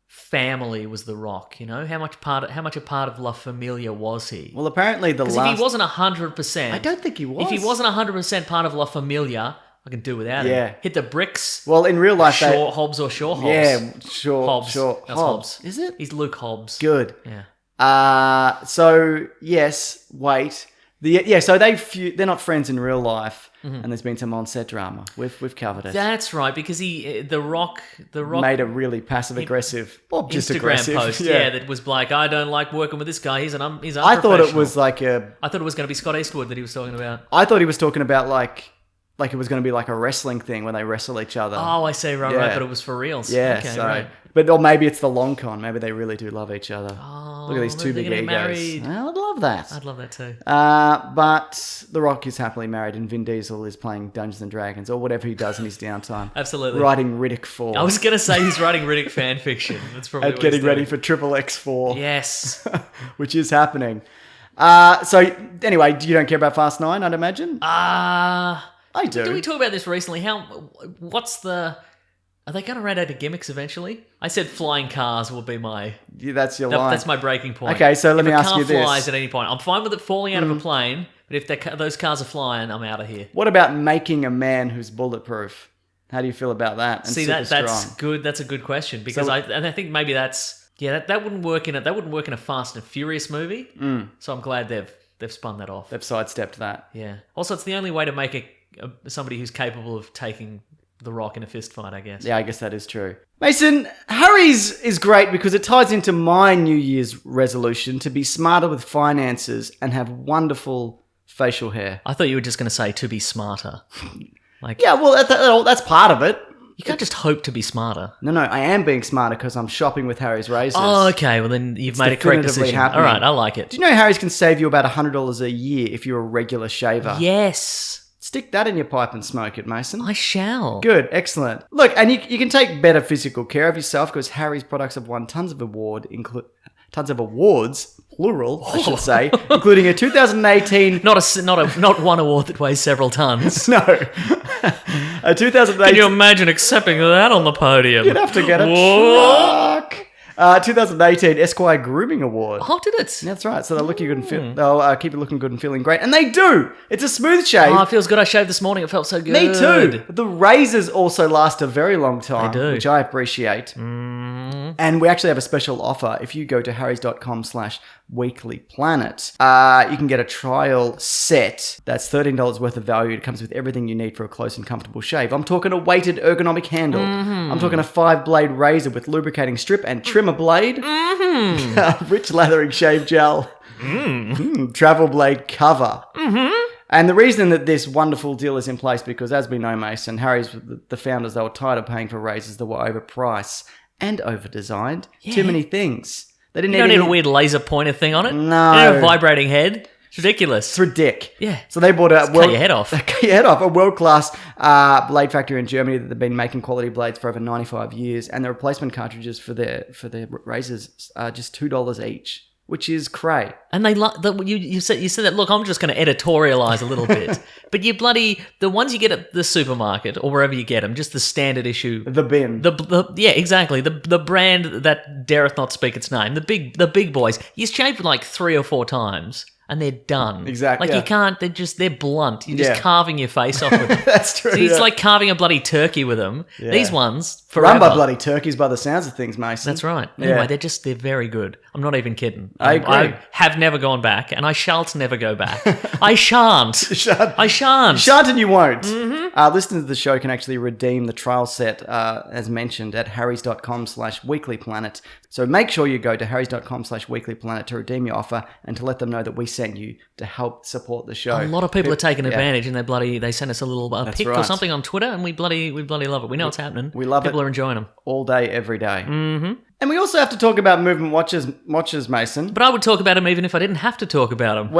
family was The Rock? You know, how much a part of La Familia was he? Well, apparently Because if he wasn't 100%, I don't think he was. If he wasn't 100% part of La Familia, I can do without him. Hit the bricks. Well, in real life, Hobbs or Shaw Hobbs. Yeah, sure. Hobbs. Sure. That's Hobbs. Is it? He's Luke Hobbs. Good. Yeah. So yes, wait. So they're not friends in real life, and there's been some on-set drama. We've covered it. That's right, because The Rock made a really passive-aggressive, or just Instagram aggressive post, that was like, I don't like working with this guy. He's unprofessional. I thought it was like I thought it was going to be Scott Eastwood that he was talking about. I thought he was talking about like it was going to be like a wrestling thing when they wrestle each other. Oh, I see, right, but it was for reals. Yeah, okay, so. Right. But or maybe it's the long con. Maybe they really do love each other. Oh, look at these two big egos. Married. I'd love that. I'd love that too. But The Rock is happily married, and Vin Diesel is playing Dungeons and Dragons or whatever he does in his downtime. Absolutely. Writing Riddick 4. I was going to say he's writing Riddick fan fiction. That's probably and getting ready for Triple X 4. Yes. Which is happening. So anyway, you don't care about Fast 9, I'd imagine? I do. Did we talk about this recently? Are they going to run out of gimmicks eventually? I said flying cars will be my... Yeah, that's your line. That's my breaking point. Okay, so let me ask you If a car this. flies at any point, I'm fine with it falling out of a plane, but if those cars are flying, I'm out of here. What about making a man who's bulletproof? How do you feel about that? And see, super that's strong? good. That's a good question because I think maybe that's... Yeah, that wouldn't work in a Fast and Furious movie. So I'm glad they've spun that off. They've sidestepped that. Yeah. Also, it's the only way to make somebody who's capable of taking The Rock in a fist fight, I guess. Yeah, I guess that is true. Mason, Harry's is great because it ties into my New Year's resolution to be smarter with finances and have wonderful facial hair. I thought you were just going to say to be smarter. Yeah, well, that's part of it. You can't just hope to be smarter. No, I am being smarter because I'm shopping with Harry's razors. Oh, okay. Well, then you've made a correct definitively decision. happening. All right, I like it. Do you know Harry's can save you about $100 a year if you're a regular shaver? Yes. Stick that in your pipe and smoke it, Mason. I shall. Good, excellent. Look, and you can take better physical care of yourself because Harry's products have won tons of awards, plural, I should say, including a 2018. Not one award that weighs several tons. No, a 2018. Can you imagine accepting that on the podium? You'd have to get a truck. 2018 Esquire Grooming Award. Oh, did it? That's right. So they'll look you good and they'll keep you looking good and feeling great, and they do. It's a smooth shave. Oh, it feels good. I shaved this morning. It felt so good. Me too. The razors also last a very long time, They do. which I appreciate. And we actually have a special offer. If you go to harrys.com/weeklyplanet, you can get a trial set that's $13 worth of value. It comes with everything you need for a close and comfortable shave. I'm talking a weighted ergonomic handle. I'm talking a 5-blade razor with lubricating strip and trimmer blade. Rich lathering shave gel. Travel blade cover. And the reason that this wonderful deal is in place because, as we know, Mason, Harry's, the founders, they were tired of paying for razors that were overpriced and over-designed. Too many things. They didn't You don't need a weird laser pointer thing on it. No. You don't have a vibrating head. It's ridiculous. It's ridiculous. Yeah. So they bought a cut your head off. Cut your head off. A world-class blade factory in Germany that they've been making quality blades for over 95 years, and the replacement cartridges for their razors are just $2 each, which is cray. And they you said that. Look, I'm just going to editorialize a little bit, but the ones you get at the supermarket or wherever you get them, just the standard issue, The bin. yeah, exactly. The brand that dareth not speak its name, the big boys. You shave like 3 or 4 times. And they're done. Exactly. Like yeah. you can't. They're blunt. You're just carving your face off with them. That's true. So it's like carving a bloody turkey with them. Yeah. These ones forever. Run by bloody turkeys by the sounds of things, Mason. That's right. Yeah. Anyway, they're very good. I'm not even kidding. I agree. I have never gone back, and I shall never go back. I shan't. I shan't. Shan't and you won't. Listeners of the show can actually redeem the trial set, as mentioned, at harrys.com/weeklyplanet. So make sure you go to harrys.com/weeklyplanet to redeem your offer and to let them know that we sent you to help support the show. A lot of people are taking advantage, and they send us a little pic or right. something on Twitter, and we bloody love it. We know it's happening. We love people it. are enjoying them All day, every day. And we also have to talk about movement watches, Mason. But I would talk about them even if I didn't have to talk about them.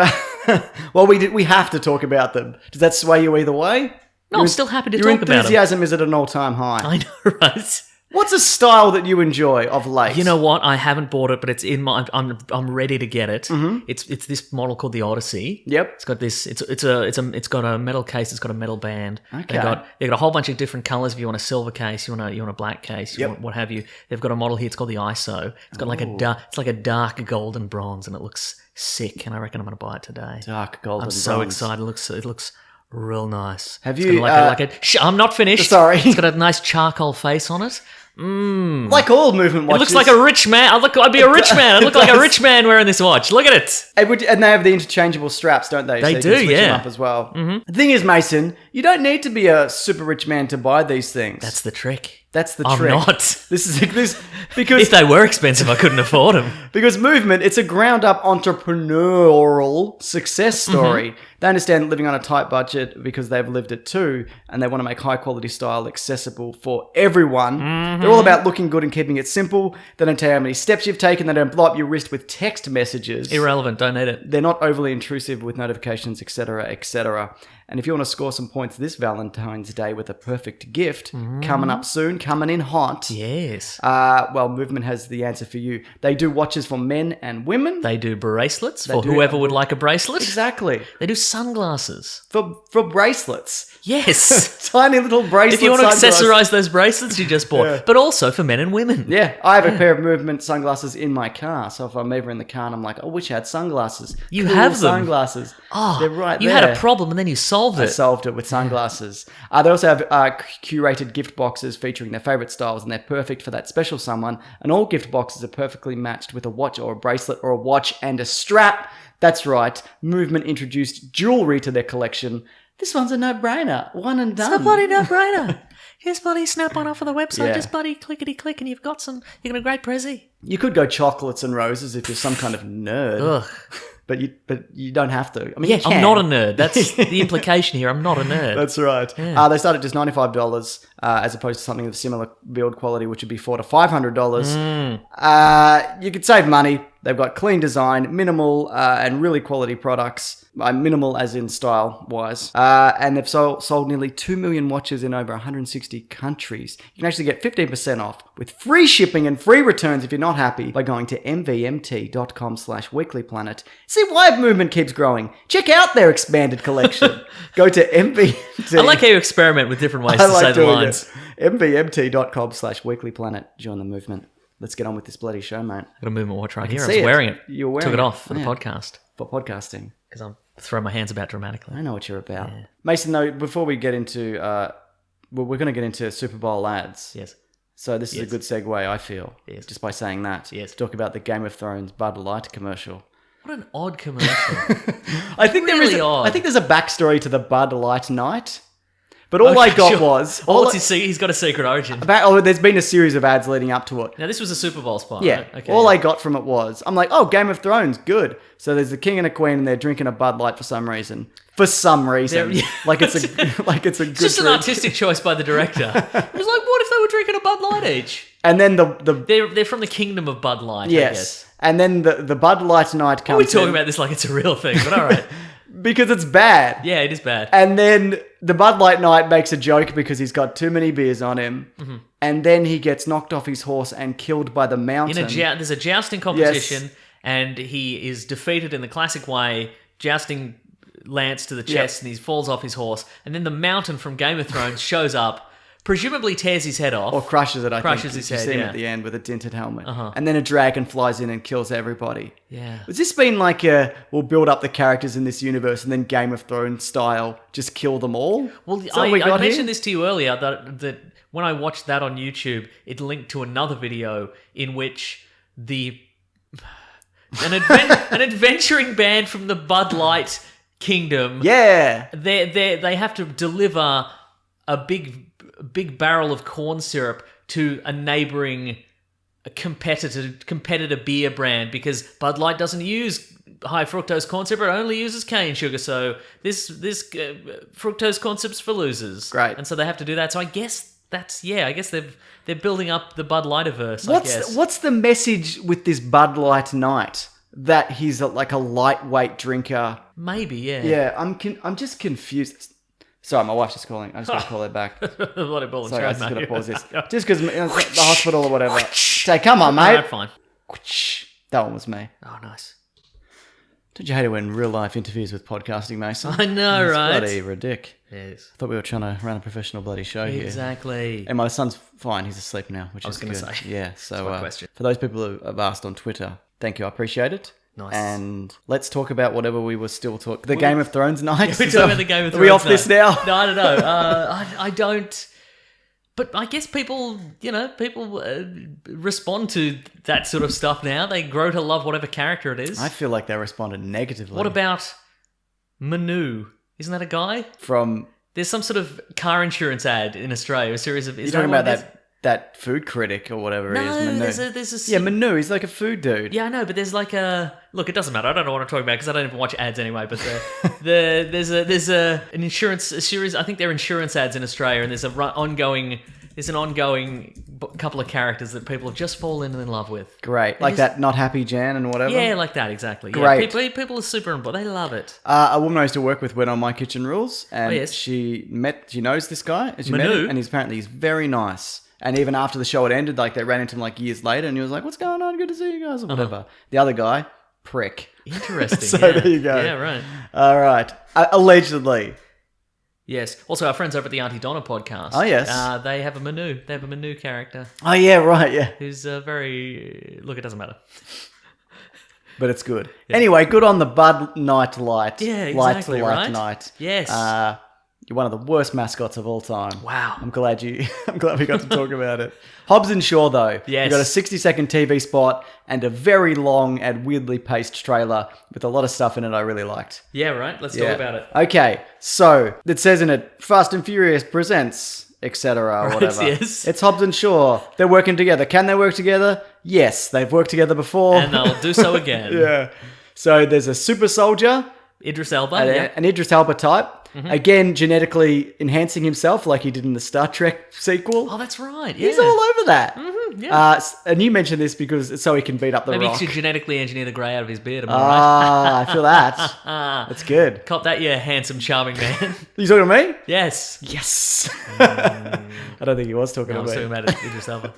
Well, we have to talk about them. Does that sway you either way? No, I'm still happy to Your talk about them. enthusiasm is at an all-time high. I know, right? What's a style that you enjoy of late? You know what? I haven't bought it, but it's in my. I'm ready to get it. It's this model called the Odyssey. Yep. It's got this. It's got a metal case. It's got a metal band. Okay. They've got a whole bunch of different colors. If you want a silver case, you want a black case, you Yep. want what have you. They've got a model here. It's called the ISO. It's got like a dark golden bronze, and it looks sick. And I reckon I'm going to buy it today. Dark golden I'm so bronze. excited. It looks real nice. Have It's you, got I'm not finished. Sorry. It's got a nice charcoal face on it. Like all movement It watches. looks like a rich man. I'd be a rich man. I look like a rich man wearing this watch. Look at it. And they have the interchangeable straps, don't they? They so do, you can switch them yeah. up as well. The thing is, Mason, you don't need to be a super rich man to buy these things. That's the trick. That's the I'm trick. not. This because If they were expensive, I couldn't afford them. because movement, it's a ground up entrepreneurial success story. They understand living on a tight budget because they've lived it too, and they want to make high quality style accessible for everyone. They're all about looking good and keeping it simple. They don't tell you how many steps you've taken. They don't blow up your wrist with text messages. Irrelevant. Don't need it. They're not overly intrusive with notifications, etc., etc. And if you want to score some points this Valentine's Day with a perfect gift, coming up soon, coming in hot. Yes. Well, Movement has the answer for you. They do watches for men and women. They do bracelets They for do. whoever would like a bracelet. Exactly. They do sunglasses. For bracelets. Yes. Tiny little bracelets. If you want to sunglasses. accessorize those bracelets you just bought, Yeah. but also for men and women. Yeah, I have a pair of Movement sunglasses in my car. So if I'm ever in the car and I'm like, I wish I had sunglasses. You Cool have them. sunglasses. Oh, they're right you there. had a problem and then you solved I it. solved it with sunglasses. They also have curated gift boxes featuring their favorite styles, and they're perfect for that special someone. And all gift boxes are perfectly matched with a watch or a bracelet or a watch and a strap. That's right. Movement introduced jewelry to their collection. This one's a no-brainer. One and done. It's a bloody no-brainer. Just bloody snap on off of the website. Yeah. Just bloody clickety-click and you've got a great prezi. You could go chocolates and roses if you're some kind of nerd. Ugh. but you don't have to. I mean, you can. I'm not a nerd. That's the implication here. I'm not a nerd. That's right. Yeah. They start at just $95 as opposed to something of similar build quality, which would be $400 to $500. You could save money. They've got clean design, minimal and really quality products. Minimal as in style-wise. And they've sold nearly 2 million watches in over 160 countries. You can actually get 15% off with free shipping and free returns if you're not happy by going to mvmt.com/weeklyplanet. See why Movement keeps growing. Check out their expanded collection. Go to MVMT. I like how you experiment with different ways to say the lines. mvmt.com/weeklyplanet. Join the movement. Let's get on with this bloody show, mate. Got a movement watch right here. I see was wearing it. You're wearing Took it off for the podcast. For podcasting. Because I'm throwing my hands about dramatically. I know what you're about. Yeah. Mason, though, before we get into... we're going to get into Super Bowl ads. Yes. So this is a good segue, I feel. Yes. Just by saying that. Yes. Talk about the Game of Thrones Bud Light commercial. What an odd commercial. I think really odd. I think there's a backstory to the Bud Light night. But all I got was... he's got a secret origin. There's been a series of ads leading up to it. Now, this was a Super Bowl spot, Yeah. right? Okay, all I got from it was... I'm like, oh, Game of Thrones, good. So there's the king and a queen and they're drinking a Bud Light for some reason. For some reason. Like it's a good It's just an artistic choice by the director. It was like, what if they were drinking a Bud Light each? And then They're from the kingdom of Bud Light, I guess. And then the Bud Light night comes We're talking about this like it's a real thing, but all right. Because it's bad. Yeah, it is bad. And then the Bud Light Knight makes a joke because he's got too many beers on him. Mm-hmm. And then he gets knocked off his horse and killed by the mountain. There's a jousting competition, and he is defeated in the classic way, jousting lance to the chest, and he falls off his horse. And then the mountain from Game of Thrones shows up, presumably tears his head off. Or crushes it, I think. Crushes his head, You see him at the end with a tinted helmet. And then a dragon flies in and kills everybody. Yeah. Has this been like we'll build up the characters in this universe and then Game of Thrones style, just kill them all? Well, I mentioned this to you earlier, that when I watched that on YouTube, it linked to another video in which an adventuring band from the Bud Light kingdom... Yeah! They have to deliver a big barrel of corn syrup to a neighboring competitor beer brand because Bud Light doesn't use high fructose corn syrup; it only uses cane sugar. So this fructose corn syrup's for losers. Great. And so they have to do that. So I guess they're building up the Bud Lightiverse. What's the message with this Bud Light Night? That he's like a lightweight drinker. Maybe, yeah. Yeah, I'm just confused. Sorry, my wife's just calling. I just got to call her back. Bloody ball and Sorry, I chain, just got to mate. pause this. Just because the hospital or whatever. Say, come on, mate. No, fine. That one was me. Oh, nice. Don't you hate it when real life interviews with podcasting, Mason? I know, It's right? bloody ridiculous. Yes. I thought we were trying to run a professional bloody show here. Exactly. And my son's fine. He's asleep now, which is good. I was going to say. Yeah, so my question. for those people who have asked on Twitter, thank you. I appreciate it. Nice. And let's talk about whatever we were still talking. The Game of Thrones night. Yeah, we're talking about the Game of Thrones. Are we off this now? No, I don't know. I don't. But I guess people respond to that sort of stuff now. They grow to love whatever character it is. I feel like they responded negatively. What about Manu? Isn't that a guy? There's some sort of car insurance ad in Australia. A series of. You're talking about that food critic or whatever he is, Manu. There's a... Yeah, Manu, he's like a food dude. Yeah, I know, but there's like a... Look, it doesn't matter. I don't know what I'm talking about because I don't even watch ads anyway, but there's an insurance series. I think they're insurance ads in Australia, and there's an ongoing couple of characters that people have just fallen in love with. Great. Like that Not Happy Jan and whatever? Yeah, like that, exactly. Great. Yeah, people are super on board. They love it. A woman I used to work with went on My Kitchen Rules, and she knows this guy, and she met him, and he's very nice. And even after the show had ended, like they ran into him like years later, and he was like, "What's going on? Good to see you guys," or whatever. The other guy, prick. Interesting. So yeah. there you go. Yeah, right. All right. Allegedly. Yes. Also, our friends over at the Auntie Donna podcast. Oh, yes. They have a Manu. They have a Manu character. Oh, yeah, right, yeah. Who's very... Look, it doesn't matter. But it's good. Yeah. Anyway, good on the Bud Night Light. Yeah, exactly, Light right? Night. Yes. You're one of the worst mascots of all time. Wow. I'm glad we got to talk about it. Hobbs and Shaw, though. Yes. You got a 60-second TV spot and a very long and weirdly paced trailer with a lot of stuff in it I really liked. Yeah, right. Let's talk about it. Okay, so it says in it, Fast and Furious presents, etc. or whatever. Yes. It's Hobbs and Shaw. They're working together. Can they work together? Yes, they've worked together before. And they'll do so again. Yeah. So there's a super soldier, Idris Elba, an Idris Elba type. Again, genetically enhancing himself like he did in the Star Trek sequel. Oh, that's right. He's all over that. Yeah. And you mentioned this because it's so he can beat up the Maybe Rock. he should genetically engineer the grey out of his beard. Am I right? I feel that. That's good. Cop that, you handsome, charming man. You talking to me? Yes. Yes. I don't think he was talking No, I to was me. talking about Idris Elba.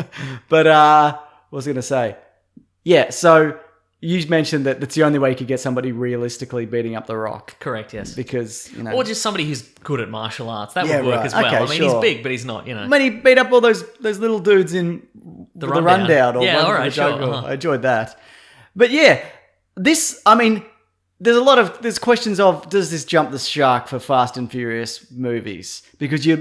But what was I going to say? Yeah, so you mentioned that that's the only way you could get somebody realistically beating up the Rock. Correct, yes. Because, Or just somebody who's good at martial arts. That Yeah, would work right. as well. Okay, I mean, he's sure. big, but he's not, when he beat up all those little dudes in the Rundown or Yeah, One all for right, the sure, Jungle. uh-huh. I enjoyed that. But yeah, there's there's questions of, does this jump the shark for Fast and Furious movies? Because you're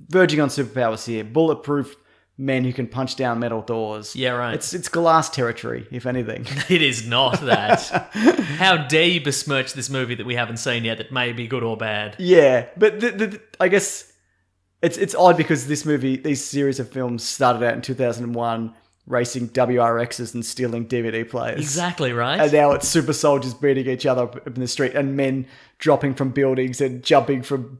verging on superpowers here. Bulletproof men who can punch down metal doors. Yeah, right. It's glass territory, if anything. It is not that. How dare you besmirch this movie that we haven't seen yet that may be good or bad? Yeah, but I guess it's odd because these series of films started out in 2001, racing WRXs and stealing DVD players. Exactly, right? And now it's super soldiers beating each other up in the street and men dropping from buildings and jumping from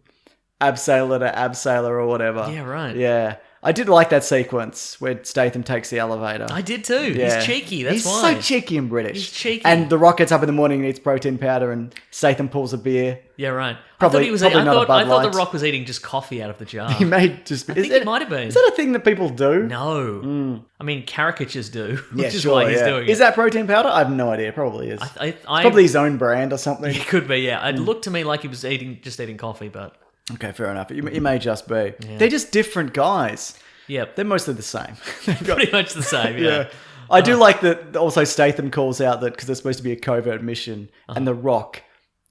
abseiler to abseiler or whatever. Yeah, right. Yeah. I did like that sequence where Statham takes the elevator. I did too. Yeah. He's cheeky, that's He's why. so cheeky and British. He's cheeky. And The Rock gets up in the morning and eats protein powder and Statham pulls a beer. Yeah, right. Probably I not a Bud thought Light. The Rock was eating just coffee out of the jar. He may just be... I think it might have been. Is that a thing that people do? No. I mean, caricatures do, Yeah, which is sure, why he's yeah. doing Is it. that protein powder? I have no idea. It probably is. I Probably his own brand or something. It could be, yeah. It looked to me like he was just eating coffee, but... Okay, fair enough. It may just be. They're just different guys. Yep. They're mostly the same. They've got- Pretty much the same, yeah. I do like that also Statham calls out that because it's supposed to be a covert mission and The Rock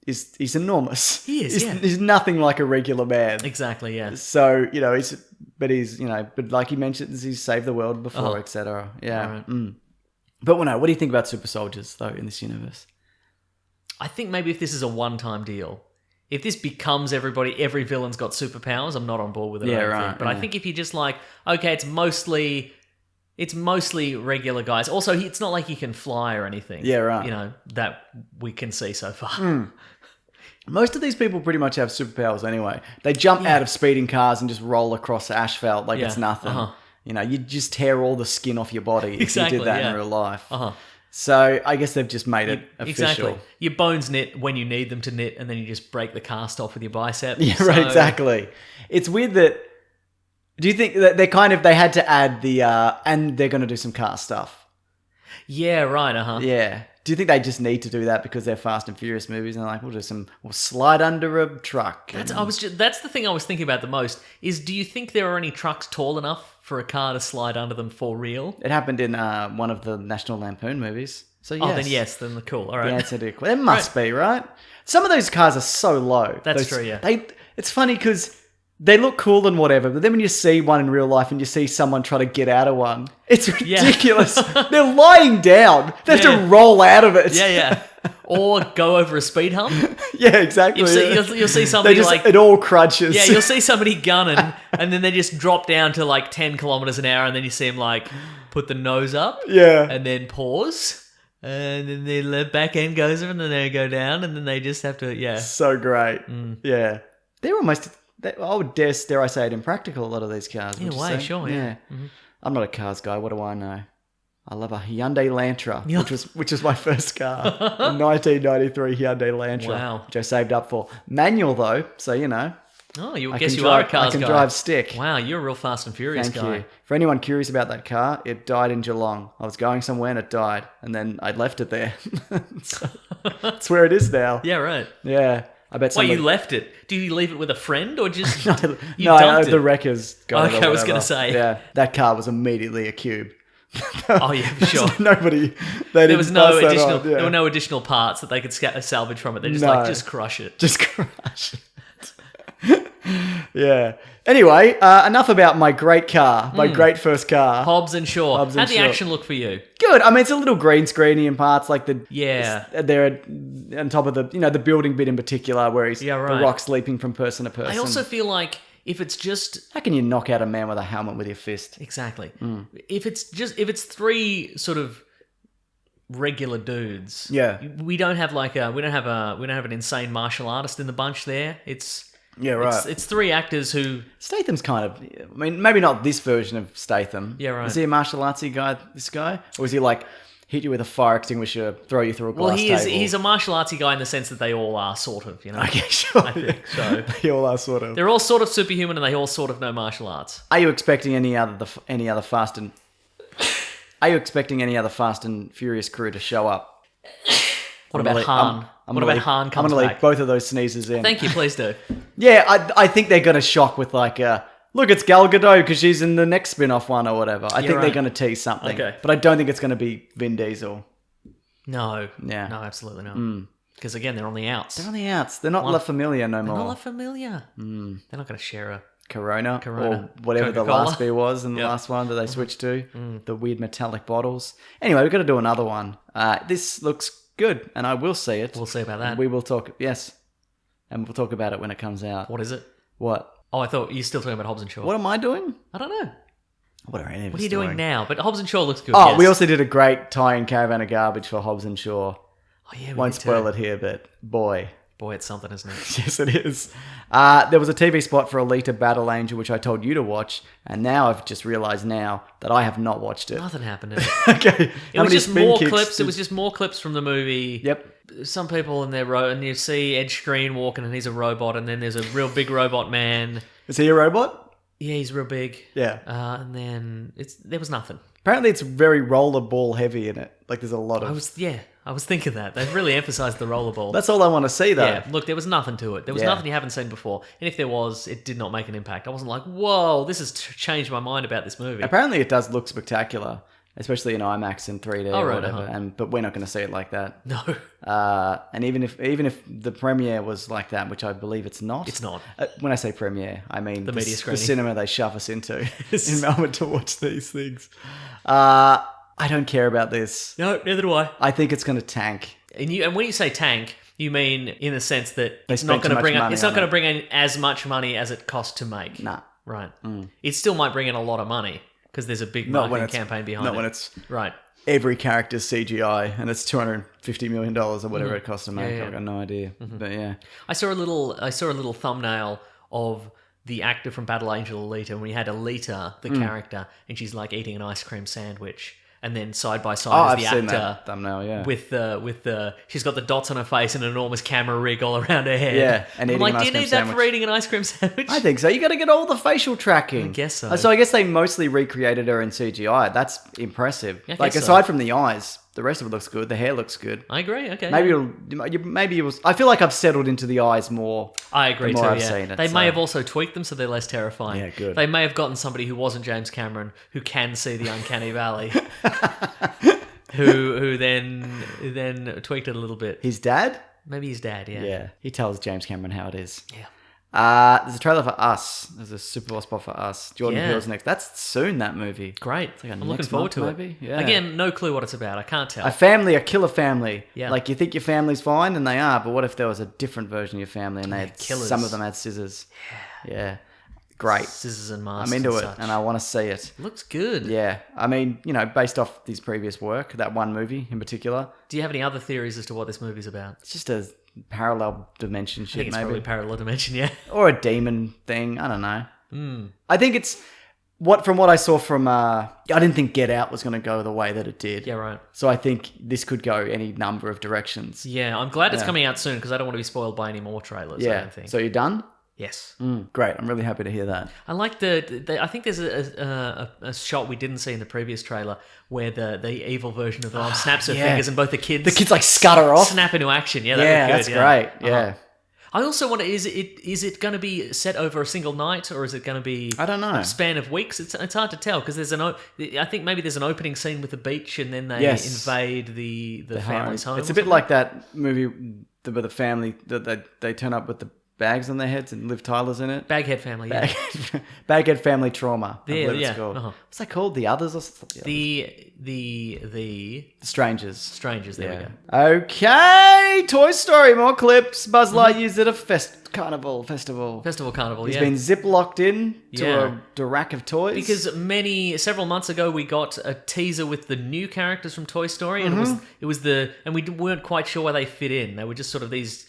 he's enormous. He is, He's nothing like a regular man. Exactly, yeah. So, but like he mentions, he's saved the world before, etc. Yeah. Right. But no, what do you think about super soldiers though in this universe? I think maybe if this is a one-time deal, if this becomes every villain's got superpowers, I'm not on board with it. Yeah, I don't right, think. But I yeah. think if you're just like, okay, it's mostly regular guys. Also, it's not like he can fly or anything. Yeah, right. You know, that we can see so far. Most of these people pretty much have superpowers anyway. They jump out of speeding cars and just roll across asphalt like it's Yeah, nothing. uh-huh. You know, you just tear all the skin off your body Exactly, if you did that yeah. in real life. Uh-huh. So I guess they've just made it official. Exactly. Your bones knit when you need them to knit, and then you just break the cast off with your bicep. Yeah, So- right, exactly. It's weird that... Do you think that they had to add the... and they're going to do some car stuff. Yeah, right, uh-huh. Yeah. Do you think they just need to do that because they're Fast and Furious movies and they're like, we'll slide under a truck. That's the thing I was thinking about the most, is do you think there are any trucks tall enough for a car to slide under them for real? It happened in one of the National Lampoon movies. So yes. Oh, then yes, then cool. All right. The answer to your question. There must be, right? Some of those cars are so low. That's true, yeah. It's funny because they look cool and whatever, but then when you see one in real life and you see someone try to get out of one, it's ridiculous. They're lying down. They have to roll out of it. Yeah, yeah. Or go over a speed hump. Yeah, exactly. You'll see somebody it all crunches. Yeah, you'll see somebody gunning, and then they just drop down to like 10 kilometers an hour, and then you see them like put the nose up, Yeah. and then pause, and then the back end goes over, and then they go down, and then they just have to, yeah. So great. Yeah. They're almost... I would dare I say it, impractical, a lot of these cars. In would a you way, say? sure, yeah. I'm not a cars guy. What do I know? I love a Hyundai Elantra, Yeah. which was my first car. A 1993 Hyundai Elantra, Wow. which I saved up for. Manual though, so you know. Oh, you I guess can you are a drive- cars I can guy. drive stick. Wow, you're a real Fast and Furious Thank guy. you. For anyone curious about that car, it died in Geelong. I was going somewhere and it died, and then I left it there. So, that's where it is now. Yeah, right. Yeah. I bet Why somebody... you left it? Do you leave it with a friend or just No, you dumped the it? wreckers got it. Okay, or I was whatever. gonna say. Yeah, that car was immediately a cube. Oh yeah, for sure. Nobody. There was no additional. There were no additional parts that they could salvage from it. They just just crush it. Just crush it. Yeah. Anyway, enough about my great car, my great first car. Hobbs and Shaw. Hobbs and How'd the Shaw. action look for you? Good. I mean, it's a little green screeny in parts, like the they're on top of the building bit in particular, where he's Yeah, right. the Rock's leaping from person to person. I also feel like if it's just how can you knock out a man with a helmet with your fist? exactly if it's three sort of regular dudes. Yeah. We don't have an insane martial artist in the bunch there. It's right. It's three actors who... Statham's kind of... I mean, maybe not this version of Statham. Yeah, right. Is he a martial artsy guy, this guy? Or is he like... hit you with a fire extinguisher, throw you through a glass table? Well, he's a martial artsy guy in the sense that they all are, sort of, you know? Okay, sure. I think so. They all are sort of. They're all sort of superhuman and they all sort of know martial arts. Are you expecting any other Fast and... Are you expecting any other Fast and Furious crew to show up? What about Han? What about Han comes back? I'm going to leave both of those sneezes in. Thank you, please do. Yeah, I think they're going to shock with like... look, it's Gal Gadot because she's in the next spin-off one or whatever. I think they're going to tease something. Okay. But I don't think it's going to be Vin Diesel. No. Yeah. No, absolutely not. Because again, they're on the outs. They're on the outs. They're not La Familia no more. They're not La Familia. They're not going to share a... Corona or whatever the Coca-Cola. last beer was in the last one that they switched to. The weird metallic bottles. Anyway, we've got to do another one. This looks good, and I will see it. We'll see about that. We will talk, yes. And we'll talk about it when it comes out. What is it? What? Oh, I thought you were still talking about Hobbs and Shaw. What am I doing? I don't know. What are any of What us are you doing now? But Hobbs and Shaw looks good. Oh, yes. we also did a great tie-in Caravan of Garbage for Hobbs and Shaw. Oh, yeah, we Won't did spoil too. it here, but boy. Boy, it's something, isn't it? Yes, it is. There was a TV spot for Alita Battle Angel, which I told you to watch, and now I've just realised now that I have not watched it. Nothing happened. In it. Okay. It was just more clips. It was just more clips from the movie. Yep. Some people in their and you see Ed Skrein walking, and he's a robot, and then there's a real big robot man. Is he a robot? Yeah, he's real big. Yeah. And then there was nothing. Apparently it's very rollerball heavy in it. Like there's a lot of... I was thinking that. They've really emphasised the rollerball. That's all I want to see though. Yeah, look, there was nothing to it. There was nothing you haven't seen before. And if there was, it did not make an impact. I wasn't like, whoa, this has changed my mind about this movie. Apparently it does look spectacular, especially in IMAX and 3D or right, whatever. But we're not going to see it like that. No. And even if the premiere was like that, which I believe it's not. It's not. When I say premiere, I mean the media the screening. cinema they shove us into in Melbourne to watch these things. I don't care about this. No, neither do I. I think it's going to tank. And when you say tank, you mean in the sense that They it's not spent going too to much bring money it's not on going to it. bring in as much money as it cost to make. Nah. Right. It still might bring in a lot of money because there's a big Not when marketing it's- campaign behind it. Not when it's right. every character's CGI and it's $250 million or whatever it costs to make. Yeah. I've got no idea. But yeah. I saw a little thumbnail of the actor from Battle Angel Alita, and we had Alita, the character, and she's like eating an ice cream sandwich. And then side by side is the I've seen actor that thumbnail, yeah. with the she's got the dots on her face and an enormous camera rig all around her head. Yeah, and I'm eating like, an do ice you cream need that sandwich. for eating an ice cream sandwich? I think so. You got to get all the facial tracking. I guess so. So I guess they mostly recreated her in CGI. That's impressive. Yeah, I like guess aside so. from the eyes, the rest of it looks good. The hair looks good. I agree. Okay. Maybe it was. I feel like I've settled into the eyes more. I agree the too. more I've Yeah. seen it, They so. may have also tweaked them so they're less terrifying. Yeah, good. They may have gotten somebody who wasn't James Cameron who can see the uncanny valley. who then tweaked it a little bit. His dad? Maybe his dad, yeah. Yeah. He tells James Cameron how it is. Yeah. There's a trailer for Us. There's a Super Bowl spot for Us. Jordan Yeah. Peele's next. That's soon, that movie. Great. like I'm next looking forward to month, it. maybe? Yeah. Again, no clue what it's about. I can't tell. A killer family. Yeah. Like you think your family's fine, and they are, but what if there was a different version of your family and they had killers. some of them had scissors? Yeah. Great. Scissors and masks. I'm into it, such. and I want to see it. Looks good. Yeah. I mean, based off his previous work, that one movie in particular, Do you have any other theories as to what this movie's about? it's just a parallel dimension I shit, think it's maybe. probably parallel dimension, yeah. Or a demon thing. I don't know. I think it's from what I saw from. I didn't think Get Out was going to go the way that it did. Yeah, right. So I think this could go any number of directions. Yeah, I'm glad it's Yeah. coming out soon because I don't want to be spoiled by any more trailers. I Yeah. don't think. So you're done? Yes. Great. I'm really happy to hear that. I like the I think there's a shot we didn't see in the previous trailer where the evil version of the mom snaps her yeah. fingers and both the kids like scutter off. snap into action. Yeah, Yeah, that that's looked good. great. Yeah. I also wonder is it going to be set over a single night or is it going to be I don't know. a span of weeks? It's hard to tell because I think maybe there's an opening scene with the beach and then they Yes. invade the family's home. It's or a bit something. like that movie with the family that they turn up with the bags on their heads and Liv Tyler's in it. Baghead family, yeah. Baghead family trauma. I Yeah, believe yeah. it's called. Uh-huh. What's that called? The Others or something? The Strangers. Strangers, there we go. Okay, Toy Story, more clips. Buzz Lightyear's at a festival. Festival Carnival, He's yeah. been zip-locked in to Yeah. a rack of toys. Because several months ago, we got a teaser with the new characters from Toy Story, and it was and we weren't quite sure where they fit in. They were just sort of these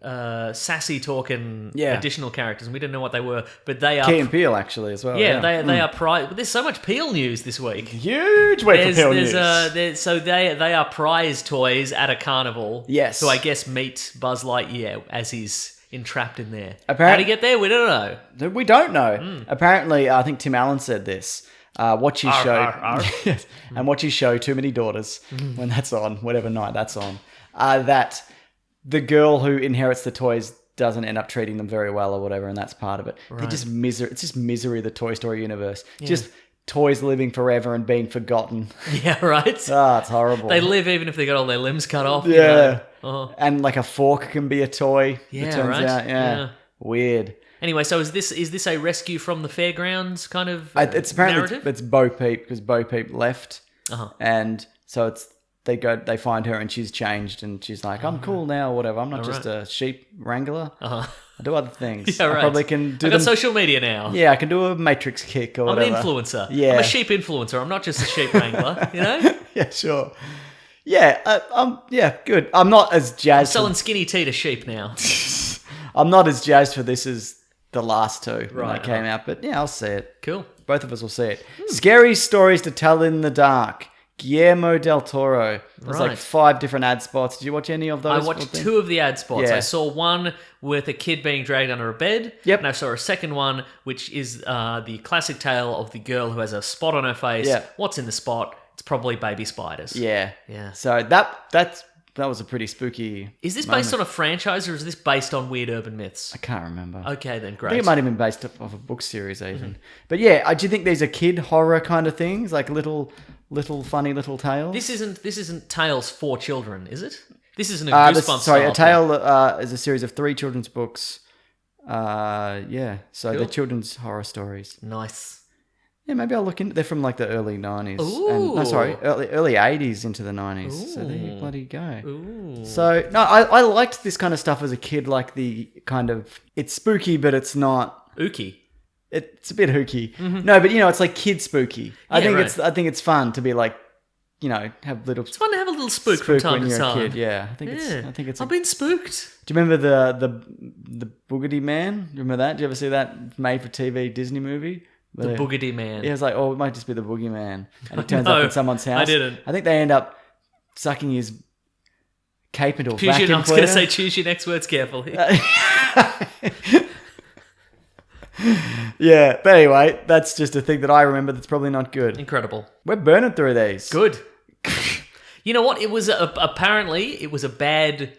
sassy talking additional characters, and we didn't know what they were, but they are Key and Peele, actually, as well. Yeah, they are prize. There's so much Peel news this week. Huge week for Peel news. So they are prize toys at a carnival. Yes. Who I guess meet Buzz Lightyear as he's entrapped in there. How Apparently- did he get there? We don't know. We don't know. Apparently, I think Tim Allen said this. Watch his show. Yes. And watch his show, Too Many Daughters, when that's on, whatever night that's on. That the girl who inherits the toys doesn't end up treating them very well or whatever, and that's part of it. Right. It's just misery, the Toy Story universe. Yeah. Just toys living forever and being forgotten. Yeah, right? It's horrible. They live even if they got all their limbs cut off. Yeah. You know? Uh-huh. And like a fork can be a toy. Yeah, it turns right? out. Yeah. Weird. Anyway, so is this a rescue from the fairgrounds kind of it's apparently narrative? it's Bo Peep, because Bo Peep left. Uh-huh. And so they find her and she's changed and she's like, I'm cool now or whatever. I'm not just a sheep wrangler. Uh-huh. I do other things. Yeah, right. I probably can do I got social media now. Yeah, I can do a matrix kick or I'm whatever. an influencer. Yeah. I'm a sheep influencer. I'm not just a sheep wrangler, you know? Yeah, sure. Yeah, good. I'm not as jazzed. Selling skinny tea to sheep now. I'm not as jazzed for this as the last two when Right, they came out, but yeah, I'll see it. Cool. Both of us will see it. Scary Stories to Tell in the Dark. Guillermo del Toro. There's like 5 different ad spots. Did you watch any of those? I watched 2 of the ad spots. Yeah. I saw one with a kid being dragged under a bed. Yep. And I saw a second one, which is the classic tale of the girl who has a spot on her face. Yeah. What's in the spot? It's probably baby spiders. Yeah. Yeah. So that was a pretty spooky. Is this based on a franchise or is this based on weird urban myths? I can't remember. Okay, then I great. think it might have been based off a book series even. But yeah, do you think these are kid horror kind of things? Like little funny little tales? This isn't tales for children, is it? This isn't a Goosebumps a style tale is a series of 3 children's books. Yeah. So Cool. they're children's horror stories. thing. Nice. Yeah, maybe I'll look into. They're from like the early 90s. Ooh. Early 80s into the 90s. So there you bloody go. Ooh. So no, I liked this kind of stuff as a kid. Like the kind of it's spooky, but it's not. Ookie. It's a bit hooky. No, but it's like kid spooky. I think it's fun to be like, have little. It's fun to have a little spook from time when to you're time. a kid. Yeah, I think it's. I've been spooked. Do you remember the Boogedy Man? Do you remember that? Did you ever see that made for TV Disney movie? The Boogedy Man. Yeah, it was like, it might just be the boogeyman. And he turns up in someone's house. I didn't. I think they end up sucking his cape into a I vacuum was going to cleaner. say, choose your next words carefully. Yeah, but anyway, that's just a thing that I remember that's probably not good. Incredible. We're burning through these. Good. You know what? It was apparently it was a bad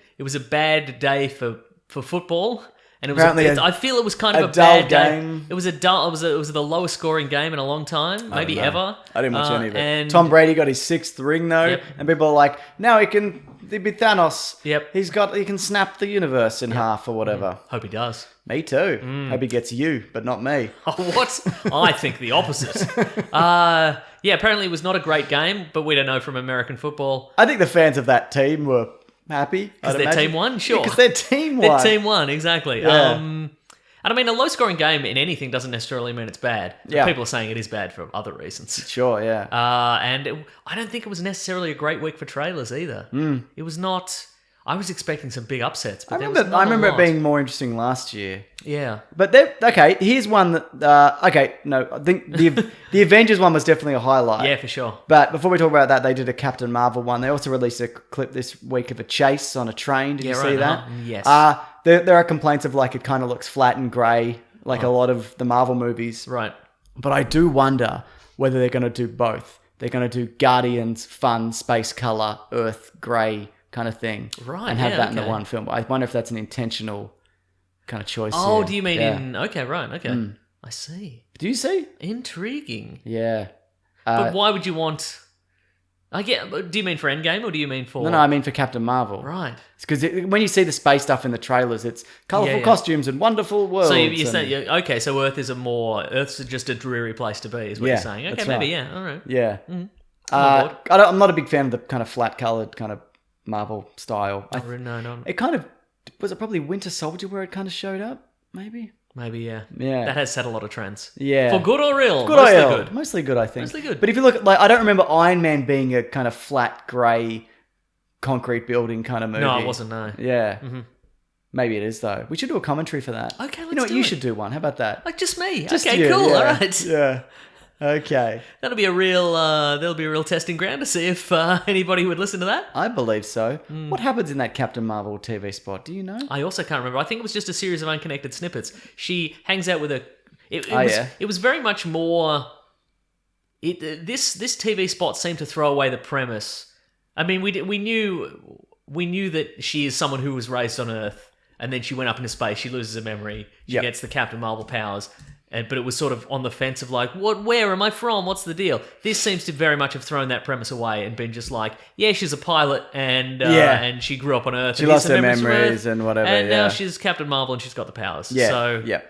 day for football. And it was Apparently I feel it was kind of a dull bad game. day. It was a dull. It was the lowest scoring game in a long time, maybe ever. I didn't watch any of it. And Tom Brady got his 6th ring though, Yep. and people are like, "No, he'd be Thanos. Yep. He can snap the universe in half or whatever." Hope he does. Me too. Hope he gets you, but not me. What? I think the opposite. Yeah, apparently it was not a great game, but we don't know from American football. I think the fans of that team were happy. Because their team won? Sure. Because their team won. Their team won, exactly. Yeah. And I mean, a low-scoring game in anything doesn't necessarily mean it's bad. Yeah. People are saying it is bad for other reasons. Sure, yeah. I don't think it was necessarily a great week for trailers either. It was not... I was expecting some big upsets, but I there was not remember a it lot. being more interesting last year. Yeah. But here's one that I think the Avengers one was definitely a highlight. Yeah, for sure. But before we talk about that, they did a Captain Marvel one. They also released a clip this week of a chase on a train. Did you see that? Yes. There are complaints of like it kind of looks flat and grey, like a lot of the Marvel movies. Right. But I do wonder whether they're going to do both. They're going to do Guardians, fun, space color, Earth, grey kind of thing. Right, And have yeah, that in the okay. one film. I wonder if that's an intentional kind of choice. Oh, here. do you mean Yeah. in... Okay, right, okay. I see. Do you see? Intriguing. Yeah. But why would you want I get. Do you mean for Endgame or do you mean for? No, I mean for Captain Marvel. Right. Because when you see the space stuff in the trailers, it's colourful costumes and wonderful worlds. So you're saying, okay, so Earth's just a dreary place to be, is what you're saying. Okay, maybe, right. all right. Yeah. I'm not a big fan of the kind of flat-coloured kind of Marvel style. No. It kind of... Was it probably Winter Soldier where it kind of showed up? Maybe? Maybe, yeah. Yeah. That has set a lot of trends. Yeah. For good or ill? Mostly good, I think. Mostly good. But if you look at, I don't remember Iron Man being a kind of flat, grey, concrete building kind of movie. No, it wasn't, no. Yeah. Mm-hmm. Maybe it is, though. We should do a commentary for that. Okay, let's do it. You know what? You should do one. How about that? Like, just me. Just okay, you, cool. Yeah. All right. Yeah. Okay. That'll be a real testing ground to see if anybody would listen to that. I believe so. What happens in that Captain Marvel TV spot? Do you know? I also can't remember. I think it was just a series of unconnected snippets. She hangs out with a... It was very much more... This TV spot seemed to throw away the premise. I mean, we knew that she is someone who was raised on Earth, and then she went up into space. She loses her memory. She gets the Captain Marvel powers. But it was sort of on the fence of like, where am I from? What's the deal? This seems to very much have thrown that premise away and been just like, yeah, she's a pilot and she grew up on Earth. She lost her memories and whatever. And now she's Captain Marvel and she's got the powers. Yeah. So, yeah.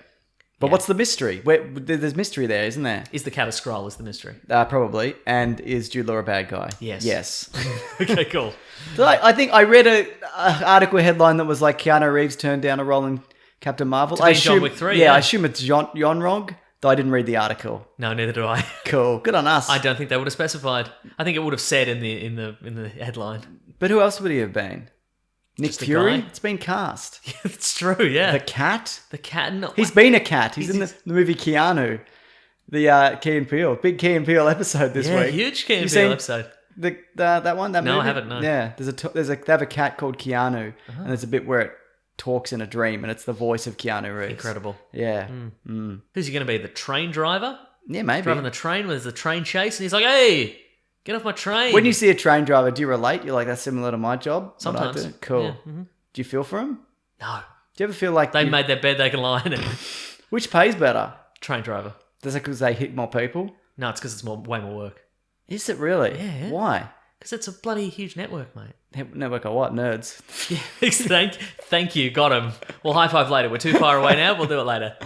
But what's the mystery? There's mystery there, isn't there? Is the cat a Skrull is the mystery? Probably. And is Jude Law a bad guy? Yes. Okay, cool. So I think I read a article headline that was like Keanu Reeves turned down a role in Captain Marvel. To be John Wick 3, I assume it's Yon-Rog, though I didn't read the article. No, neither do I. Cool. Good on us. I don't think they would have specified. I think it would have said in the headline. But who else would he have been? Nick Just a Fury? guy? It's been cast. It's true, yeah. The cat? The cat. No, He's been a cat. He's in the movie Keanu. The Key and Peele. Big Key and Peele episode this week. Huge Key and Peele episode. That one? That movie? No, I haven't, no. Yeah. They have a cat called Keanu, and there's a bit where it talks in a dream, and it's the voice of Keanu Reeves. Incredible. Yeah. Who's he going to be? The train driver? Yeah, maybe. Driving the train when there's a train chase, and he's like, hey, get off my train. When you see a train driver, do you relate? You're like, that's similar to my job? Sometimes. What I do? Cool. Yeah, mm-hmm. Do you feel for him? No. Do you ever feel like... They made their bed, they can lie in it. Which pays better? Train driver. Is it because they hit more people? No, it's because it's way more work. Is it really? Yeah. Why? Because it's a bloody huge network, mate. Network of what? Nerds? Yeah, thank you. Got him. We'll high five later. We're too far away now. We'll do it later.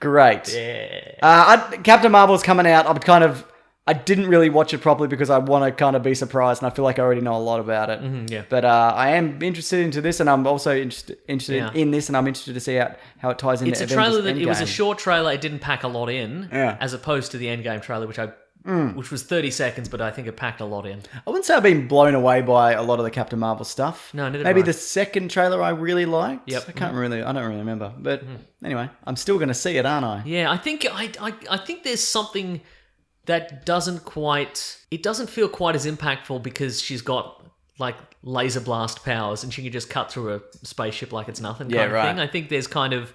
Great. Yeah. Captain Marvel's coming out. I didn't really watch it properly because I want to kind of be surprised, and I feel like I already know a lot about it. Yeah. But I am interested into this, and I'm also interested in this, and I'm interested to see how it ties into It's a Avengers trailer that Endgame. it was a short trailer. It didn't pack a lot in, Yeah. as opposed to the Endgame trailer, which was 30 seconons, but I think it packed a lot in. I wouldn't say I've been blown away by a lot of the Captain Marvel stuff. No, neither Maybe have I. the second trailer I really liked. Yep. I don't really remember. But anyway, I'm still going to see it, aren't I? Yeah, I think there's something that doesn't feel quite as impactful because she's got like laser blast powers and she can just cut through a spaceship like it's nothing kind of thing. I think there's kind of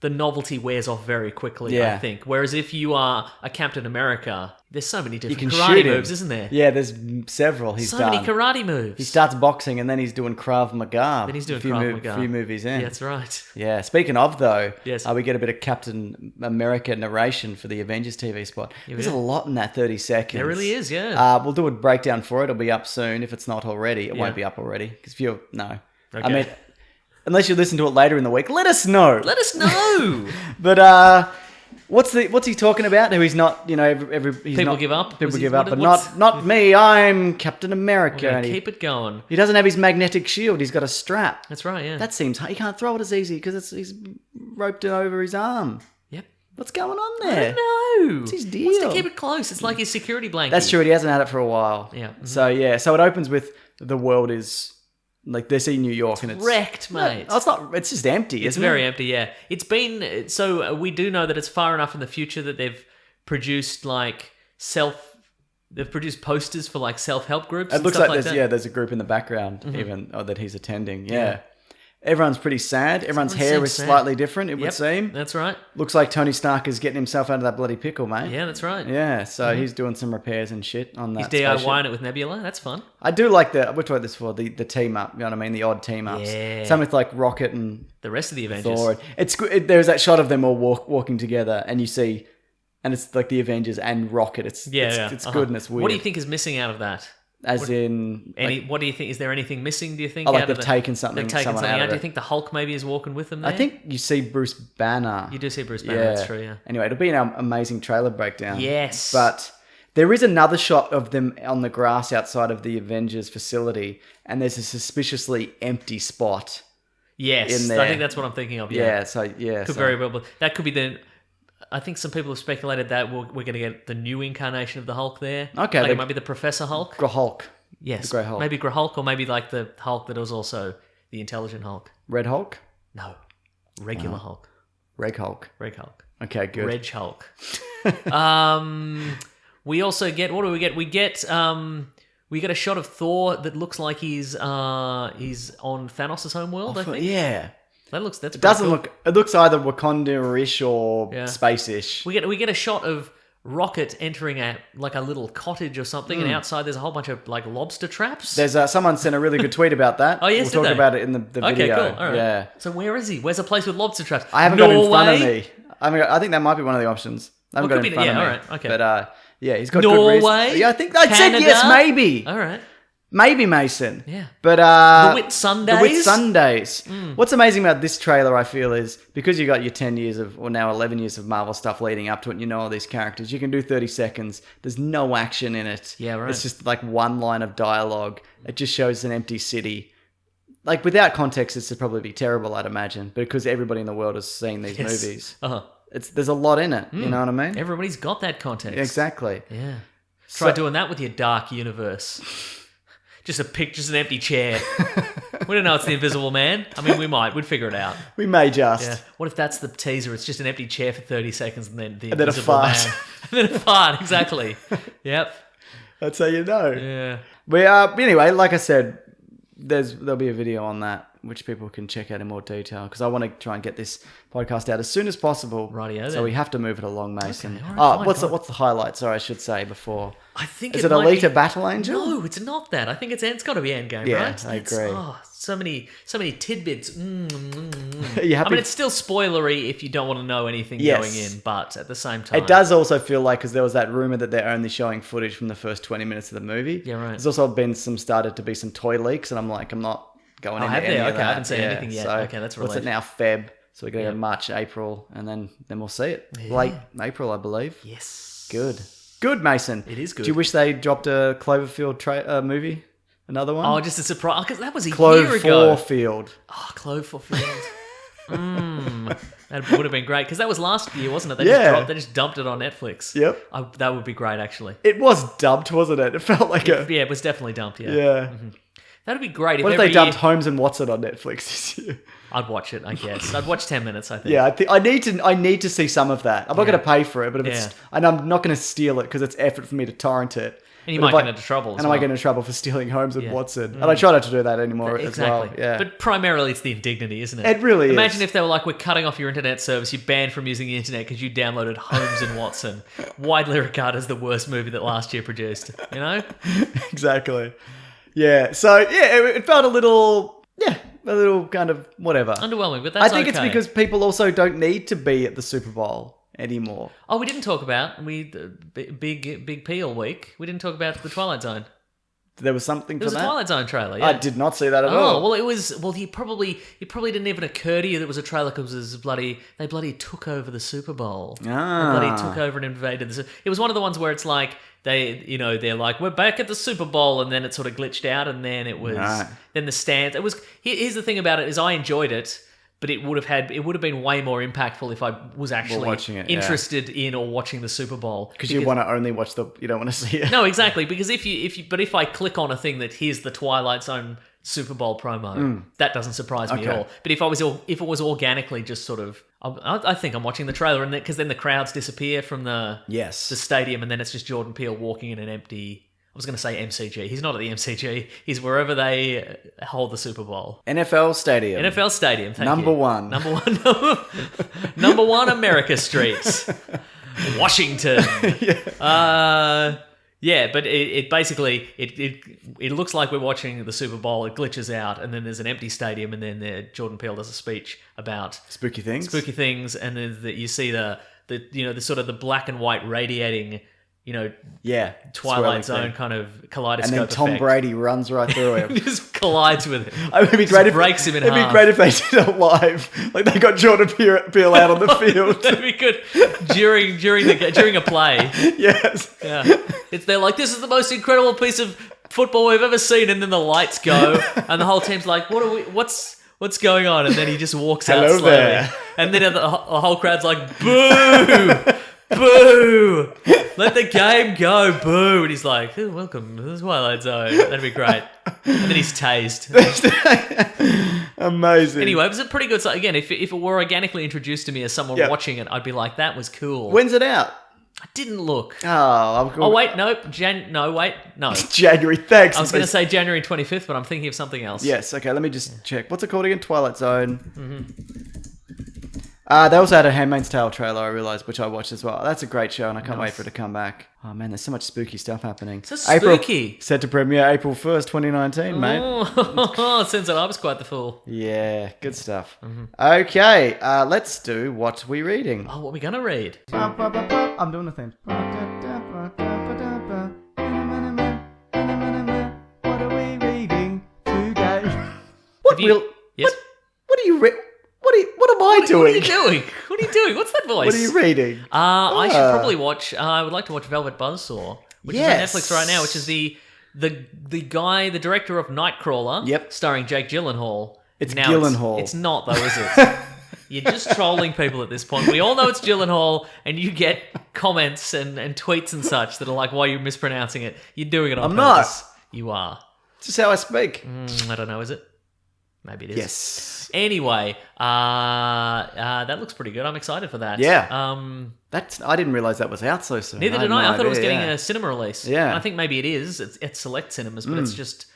the novelty wears off very quickly, I think. Whereas if you are a Captain America, there's so many different karate moves, isn't there? Yeah, there's several he's done. So many karate moves. He starts boxing and then he's doing Krav Maga. Then he's doing Krav Maga. A few movies in. Yeah, that's right. Yeah, speaking of though, yes. We get a bit of Captain America narration for the Avengers TV spot. There's a lot in that 30 seconds. There really is, yeah. We'll do a breakdown for it. It'll be up soon if it's not already. It won't be up already. Because Okay. I mean, unless you listen to it later in the week, let us know. Let us know. But what's he talking about? Who he's not, he's People not, give up? People give up, but not me. I'm Captain America. Keep it going. He doesn't have his magnetic shield. He's got a strap. That's right, yeah. That seems he can't throw it as easy because he's roped it over his arm. Yep. What's going on there? I don't know. What's his deal? Wants to keep it close. It's like his security blanket. That's true. He hasn't had it for a while. Yeah. Mm-hmm. So it opens with the world is like they see New York and it's wrecked, mate. No, it's not. It's just empty. It's very empty. Yeah. It's been so we do know that it's far enough in the future that they've produced They've produced posters for like self-help groups. It looks like there's a group in the background even that he's attending. Yeah. Everyone's pretty sad. Everyone's hair is slightly different, it would seem. That's right. Looks like Tony Stark is getting himself out of that bloody pickle, mate. Yeah, that's right. Yeah, so he's doing some repairs and shit on that. He's DIYing it with Nebula. That's fun. I do like we talked this before, the team up, you know what I mean? The odd team ups. Yeah. Some with like Rocket and the rest of the Avengers. Thor. It's good. There's that shot of them all walking together and you see, and it's like the Avengers and Rocket. It's good and it's weird. What do you think is missing out of that? As in... What do you think? Is there anything missing, do you think? They've taken something out. out. Do you think the Hulk maybe is walking with them there? I think you see Bruce Banner. You do see Bruce Banner, that's true, yeah. Anyway, it'll be an amazing trailer breakdown. Yes. But there is another shot of them on the grass outside of the Avengers facility, and there's a suspiciously empty spot. Yes, in there. I think that's what I'm thinking of, yeah. Could very well... That could be the... I think some people have speculated that we're going to get the new incarnation of the Hulk there. Okay. Like it might be the Professor Hulk. Hulk. Yes. The Grey Hulk. Maybe Grey Hulk, or maybe like the Hulk that was also the intelligent Hulk. Red Hulk? No. Regular Hulk. Reg Hulk. Reg Hulk. Okay, good. Reg Hulk. We also get... What do we get? We get a shot of Thor that looks like he's on Thanos' homeworld, I think. Yeah. That's it doesn't look... It looks either Wakanda-ish or space-ish. We get a shot of Rocket entering a little cottage or something, and outside there's a whole bunch of lobster traps. There's someone sent a really good tweet about that. Oh yes, we'll talk about it in the video. Okay, cool. All right. Yeah. So where is he? Where's a place with lobster traps? I haven't got it in front of me. I think that might be one of the options. I haven't got it in front of me. All right. Okay. But he's got Norway. good reason. Yeah, I think I said yes, maybe. All right. Maybe Mason. Yeah. But the Whit Sundays. The Whit Sundays. What's amazing about this trailer, I feel, is because you got your 10 years or now 11 years of Marvel stuff leading up to it, and you know all these characters, you can do 30 seconds. There's no action in it. Yeah, right. It's just one line of dialogue. It just shows an empty city. Without context, this would probably be terrible, I'd imagine, because everybody in the world has seen these movies. Uh-huh. There's a lot in it, you know what I mean? Everybody's got that context. Exactly. Yeah. Try doing that with your dark universe. Just an empty chair. We don't know it's the Invisible Man. I mean, we might. We'd figure it out. We may just. Yeah. What if that's the teaser? It's just an empty chair for 30 seconds and then the and then Invisible a Man. fart. And then a fart, exactly. Yep. That's how you know. Yeah. We anyway, like I said, there'll be a video on that, which people can check out in more detail, because I want to try and get this podcast out as soon as possible. Rightio. So we have to move it along, Mason. Okay, all right, fine. What's the highlight? Sorry, I should say before. I think is it Alita Battle Angel? No, it's not that. I think it's got to be Endgame, yeah, right? I agree. So many tidbits. You happy? I mean, it's still spoilery if you don't want to know anything going in, but at the same time, it does also feel like, because there was that rumor that they're only showing footage from the first 20 minutes of the movie. Yeah, right. There's also been started to be some toy leaks, and I'm not going into any of that. I haven't seen anything yet. So okay, that's relief. What's it now? Feb. So we're going to go March, April, and then we'll see it. Yeah. Late April, I believe. Yes. Good, Mason. It is good. Do you wish they dropped a Cloverfield movie? Another one? Oh, just a surprise. Because that was a year ago. Cloverfield. Oh, Cloverfield. That would have been great. Because that was last year, wasn't it? They just dumped it on Netflix. Yep. That would be great, actually. It was dumped, wasn't it? It felt like Yeah, it was definitely dumped, yeah. Yeah. Mm-hmm. That would be great. What if they dumped Holmes and Watson on Netflix this year? I'd watch it, I guess. I'd watch 10 minutes, I think. Yeah, I need to see some of that. I'm not going to pay for it, but and I'm not going to steal it because it's effort for me to torrent it. And you might get into trouble. I might get into trouble for stealing Holmes and Watson. And I try not to do that anymore as well. Yeah. But primarily it's the indignity, isn't it? It really is. Imagine if they were like, we're cutting off your internet service, you're banned from using the internet because you downloaded Holmes and Watson. Widely regarded as the worst movie that last year produced. You know? Exactly. Yeah. So, it felt a little kind of whatever. Underwhelming, but that's I think it's because people also don't need to be at the Super Bowl anymore. Oh, we didn't talk about big Peel week. We didn't talk about the Twilight Zone. There was something for that? There was a Twilight Zone trailer, yeah. I did not see that at all. Oh, well, it was... Well, it probably didn't even occur to you that it was a trailer because they bloody took over the Super Bowl. Ah. They bloody took over and invaded the... It was one of the ones where it's like, they're like, we're back at the Super Bowl, and then it sort of glitched out, and then it was... Right. Then the stands... It was... Here's the thing about it, is I enjoyed it, but it would have been way more impactful if I was actually interested in or watching the Super Bowl. Because you want to only watch you don't want to see it. No, exactly. Because if I click on a thing that here's the Twilight Zone Super Bowl promo, that doesn't surprise me at all. But if it was organically just sort of, I think I'm watching the trailer, and because then the crowds disappear from the stadium, and then it's just Jordan Peele walking in an empty. I was going to say MCG. He's not at the MCG. He's wherever they hold the Super Bowl. NFL Stadium. NFL Stadium, thank Number you. one. Number one, America Street. Washington. But it basically, it looks like we're watching the Super Bowl. It glitches out, and then there's an empty stadium, and then Jordan Peele does a speech about... Spooky things, and then you see the sort of the black and white radiating Yeah. Twilight swirling Zone thing. kind of kaleidoscope And then Tom effect. Brady runs right through him. Just collides with it. It'd be great if breaks him in it'd half. be great if they did it live. Like they got Jordan Peele out on the field. That'd be good during a play. Yes. Yeah, they're like, this is the most incredible piece of football we've ever seen, and then the lights go, and the whole team's like, what's going on? And then he just walks out Hello slowly, there. and then the whole crowd's like, boo, boo, let the game go, boo, and he's like, oh, welcome to the Twilight Zone. That'd be great. And then he's tased. Amazing. Anyway, it was a pretty good. Again, if it were organically introduced to me as someone watching it, I'd be like, that was cool. When's it out? I didn't look. Oh, wait, no. No. January. Thanks. I was going to say January 25th, but I'm thinking of something else. Yes. Okay. Let me just check. What's it called again? Twilight Zone. They also had a Handmaid's Tale trailer, I realised, which I watched as well. That's a great show, and I can't wait for it to come back. Oh, man, there's so much spooky stuff happening. So spooky. Set to premiere April 1st, 2019, mate. Oh, since I was quite the fool. Yeah, good stuff. Okay, let's do What We Reading. Oh, what are we going to read? I'm doing the thing. What are we reading today? Yes? What are you reading? What am I doing? What are you doing? What are you doing? What's that voice? What are you reading? I should probably watch. I would like to watch Velvet Buzzsaw, which is on Netflix right now. Which is the guy, the director of Nightcrawler. Yep. Starring Jake Gyllenhaal. It's now Gyllenhaal. It's not though, is it? You're just trolling people at this point. We all know it's Gyllenhaal, and you get comments and tweets and such that are like, "Why are you mispronouncing it? You're doing it on purpose." Not. You are. It's just how I speak. I don't know. Is it? Maybe it is. Yes. Anyway, that looks pretty good. I'm excited for that. Yeah. I didn't realise that was out so soon. Neither did I. I thought it was getting a cinema release. Yeah. And I think maybe it is. It's at select cinemas, but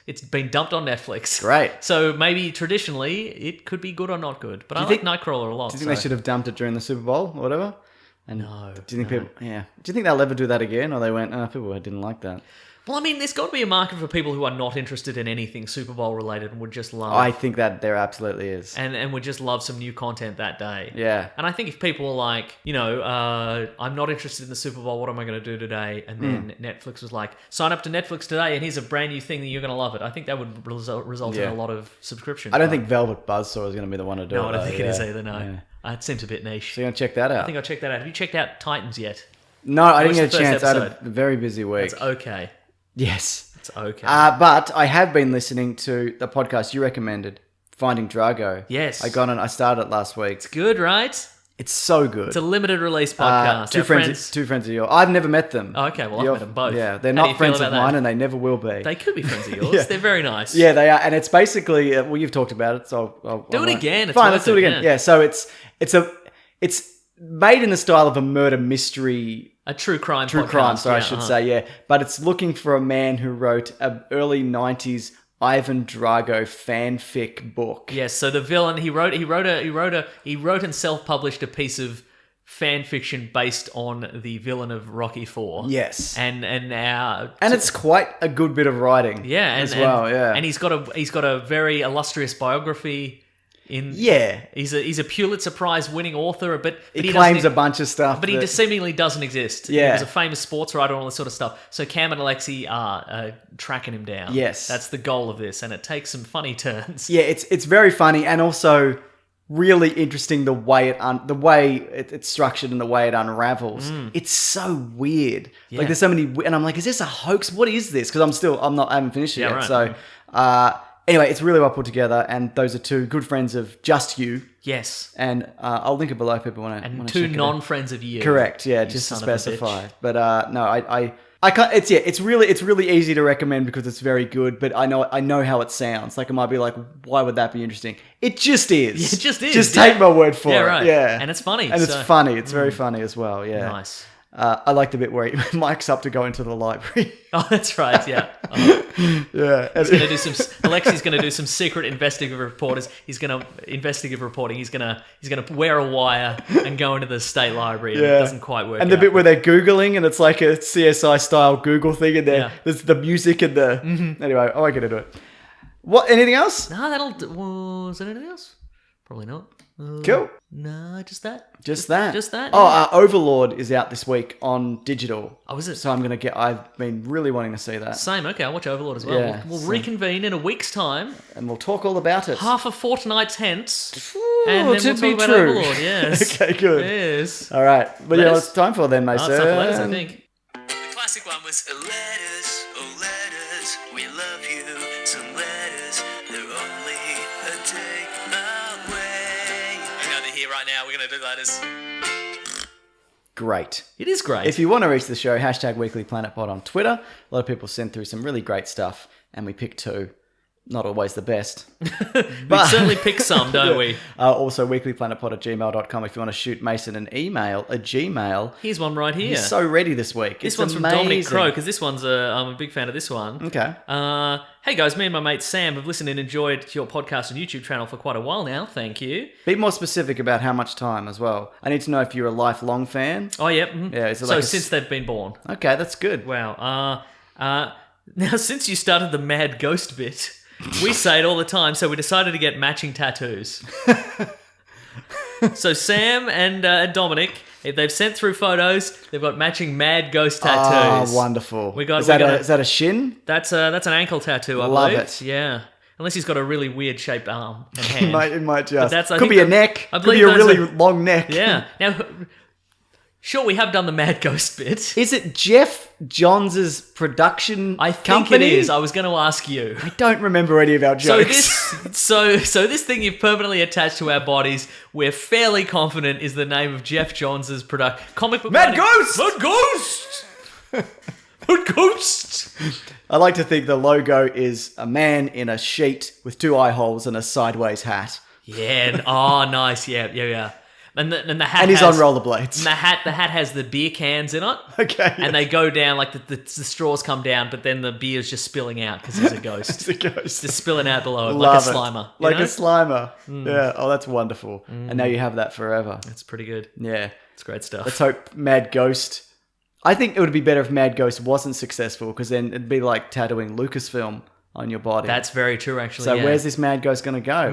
it's been dumped on Netflix. Great. So maybe traditionally it could be good or not good. But I like Nightcrawler a lot. Do you think they should have dumped it during the Super Bowl or whatever? And No. Do you think people? Yeah. Do you think they'll ever do that again, or they went? People didn't like that. Well, I mean, there's got to be a market for people who are not interested in anything Super Bowl related and would just love. I think that there absolutely is. And would just love some new content that day. Yeah. And I think if people are like, I'm not interested in the Super Bowl, what am I going to do today? And then Netflix was like, sign up to Netflix today and here's a brand new thing that you're going to love it. I think that would result in a lot of subscription. I don't think Velvet Buzzsaw is going to be the one to do it. No, I don't think it is either, no. Yeah. It seems a bit niche. So you're going to check that out? I think I'll check that out. Have you checked out Titans yet? No, I didn't Watched get a the chance. first I had a very busy week. It's okay. Yes. It's okay. But I have been listening to the podcast you recommended, Finding Drago. Yes. I started it last week. It's good, right? It's so good. It's a limited release podcast. Two friends of yours. I've never met them. Oh, okay. Well, I've met them both. Yeah, they're How do you not feel friends of about mine, that? and they never will be. They could be friends of yours. Yeah. They're very nice. Yeah, they are, and it's basically you've talked about it, so I'll Do it again. It's Fine, worth let's do it again. yeah. Yeah, so it's made in the style of a murder mystery. A true crime True podcast. crime, so I Yeah, should say, yeah. But it's looking for a man who wrote an early 90s Ivan Drago fanfic book. Yes, so the villain he wrote and self-published a piece of fan fiction based on the villain of Rocky 4. Yes. And it's quite a good bit of writing. yeah, as well, yeah. And he's got a very illustrious biography. Yeah. He's a Pulitzer Prize winning author, but He claims a bunch of stuff. But he just seemingly doesn't exist. Yeah. He was a famous sports writer and all this sort of stuff. So Cam and Alexi are tracking him down. Yes. That's the goal of this, and it takes some funny turns. Yeah, it's very funny and also really interesting the way it's structured and the way it unravels. It's so weird. Yeah. Like there's so many, and I'm like, is this a hoax? What is this? Because I haven't finished it yet. right. So anyway, it's really well put together, and those are two good friends of Just You. Yes. And I'll link it below if people want to. And two non-friends of you. Correct. Yeah, you just to son of a specify. bitch. But no, I can't. It's really easy to recommend because it's very good. But I know how it sounds. Like it might be like, why would that be interesting? It just is. It just is. Just take my word for Yeah, it. right. Yeah, And it's funny. And it's funny. It's very funny as well. Yeah. Nice. I like the bit where he mics up to go into the library. Oh, that's right. Yeah. Yeah. He's going to do some. Alexi's going to do some secret investigative reporting. He's going to wear a wire and go into the state library. And it doesn't quite work. And the out. bit where they're googling and it's like a CSI style Google thing, and there's the music and the. Anyway, I won't get into it. What? Anything else? No, was there anything else? Probably not. Cool. No, just that. Just that. Just that. Oh, Overlord is out this week on digital. Oh, is it? So I've been really wanting to see that. Same. Okay, I'll watch Overlord as well. Yeah, we'll reconvene in a week's time. And we'll talk all about it. Half a fortnight hence. Ooh, and then to we'll be talk about true. Overlord, yes. Okay, good. Yes. All right. But Letters? what's time for then, Mason? It's time for letters, I think. The classic one was letters, oh letters, we love you. Some letters, they're only a day away. We're going to hear right now, we're going to do letters. Great. It is great. If you want to reach the show, #WeeklyPlanetPod on Twitter. A lot of people send through some really great stuff, and we pick 2. Not always the best. we certainly pick some, don't we? Also, weeklyplanetpod@gmail.com if you want to shoot Mason an email, a Gmail. Here's one right here. He's so ready this week. This It's one's amazing. from Dominic Crow, because this one's I'm a big fan of this one. Okay. Hey guys, me and my mate Sam have listened and enjoyed your podcast and YouTube channel for quite a while now. Thank you. Be more specific about how much time as well. I need to know if you're a lifelong fan. Oh, yep. Mhm. Yeah, is it so like since they've been born. Okay, that's good. Wow. Now, since you started the mad ghost bit, we say it all the time, so we decided to get matching tattoos. So Sam and Dominic, if they've sent through photos, they've got matching mad ghost tattoos. Oh, wonderful. Is that a shin? That's an ankle tattoo, I Love believe. it. Yeah. Unless he's got a really weird shaped arm and hand. It might just. I Could think be a neck. I Could be believe a those really long neck. Yeah. Now, sure, we have done the mad ghost bit. Is it Jeff Johns' production I think company? it is. I was going to ask you. I don't remember any of our So jokes. this thing you've permanently attached to our bodies, we're fairly confident is the name of Jeff Johns' comic book. Mad Ghost! Mad Ghost! Mad Ghost! I like to think the logo is a man in a sheet with 2 eye holes and a sideways hat. Yeah. Nice. Yeah. And the hat And he's has, on rollerblades. and the hat has the beer cans in it. Okay. And they go down, like the straws come down, but then the beer's just spilling out because he's a ghost. It's a ghost. Just spilling out below it, Love like a it. Slimer. Like you know? a Slimer. Yeah. Oh, that's wonderful. And now you have that forever. That's pretty good. Yeah. It's great stuff. Let's hope Mad Ghost... I think it would be better if Mad Ghost wasn't successful, because then it'd be like tattooing Lucasfilm on your body. That's very true, actually. So yeah. where's this Mad Ghost going to go?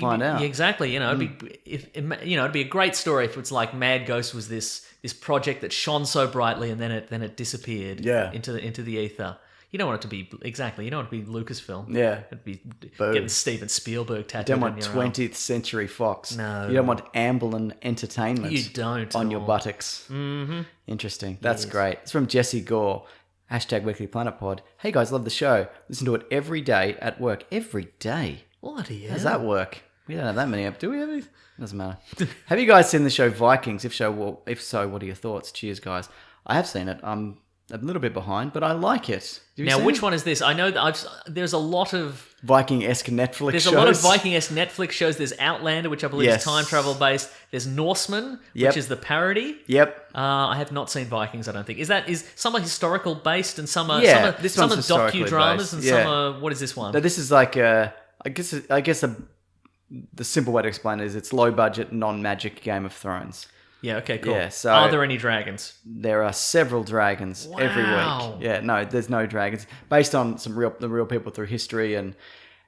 Find out. Exactly. It'd be it'd be a great story if it's like Mad Ghost was this project that shone so brightly and then it disappeared. Yeah. into the ether. You don't want it to be exactly. You don't want it to be Lucasfilm. Yeah. It'd be Boom. getting Steven Spielberg tattooed. You don't want on your arm. 20th Century Fox. No. You don't want Amblin Entertainment. You don't on at your all. buttocks. Mm-hmm. Interesting. That's great. It's from Jesse Gore. #WeeklyPlanetPod. Hey guys, love the show. Listen to it every day at work. Every day? Bloody hell. How does that work? We don't have that many. Do we have any? Doesn't matter. Have you guys seen the show Vikings? If so, what are your thoughts? Cheers, guys. I have seen it. I'm a little bit behind, but I like it. Now, which one is this? I know that there's a lot of Viking-esque Netflix There's shows. a lot of Viking-esque Netflix shows. There's Outlander, which I believe Yes. is time travel based. There's Norseman, Yep. which is the parody. Yep. I have not seen Vikings. I don't think is some are historical based and some are Yeah, some are, this some one's are historically docudramas based. and Yeah. some are what is this one? No, this is like I guess the simple way to explain it is it's low budget, non-magic Game of Thrones. Yeah. Okay. Cool. Yeah, so- are there any dragons? There are several dragons every Wow. week. Yeah, no, there's no dragons. Based on the real people through history, and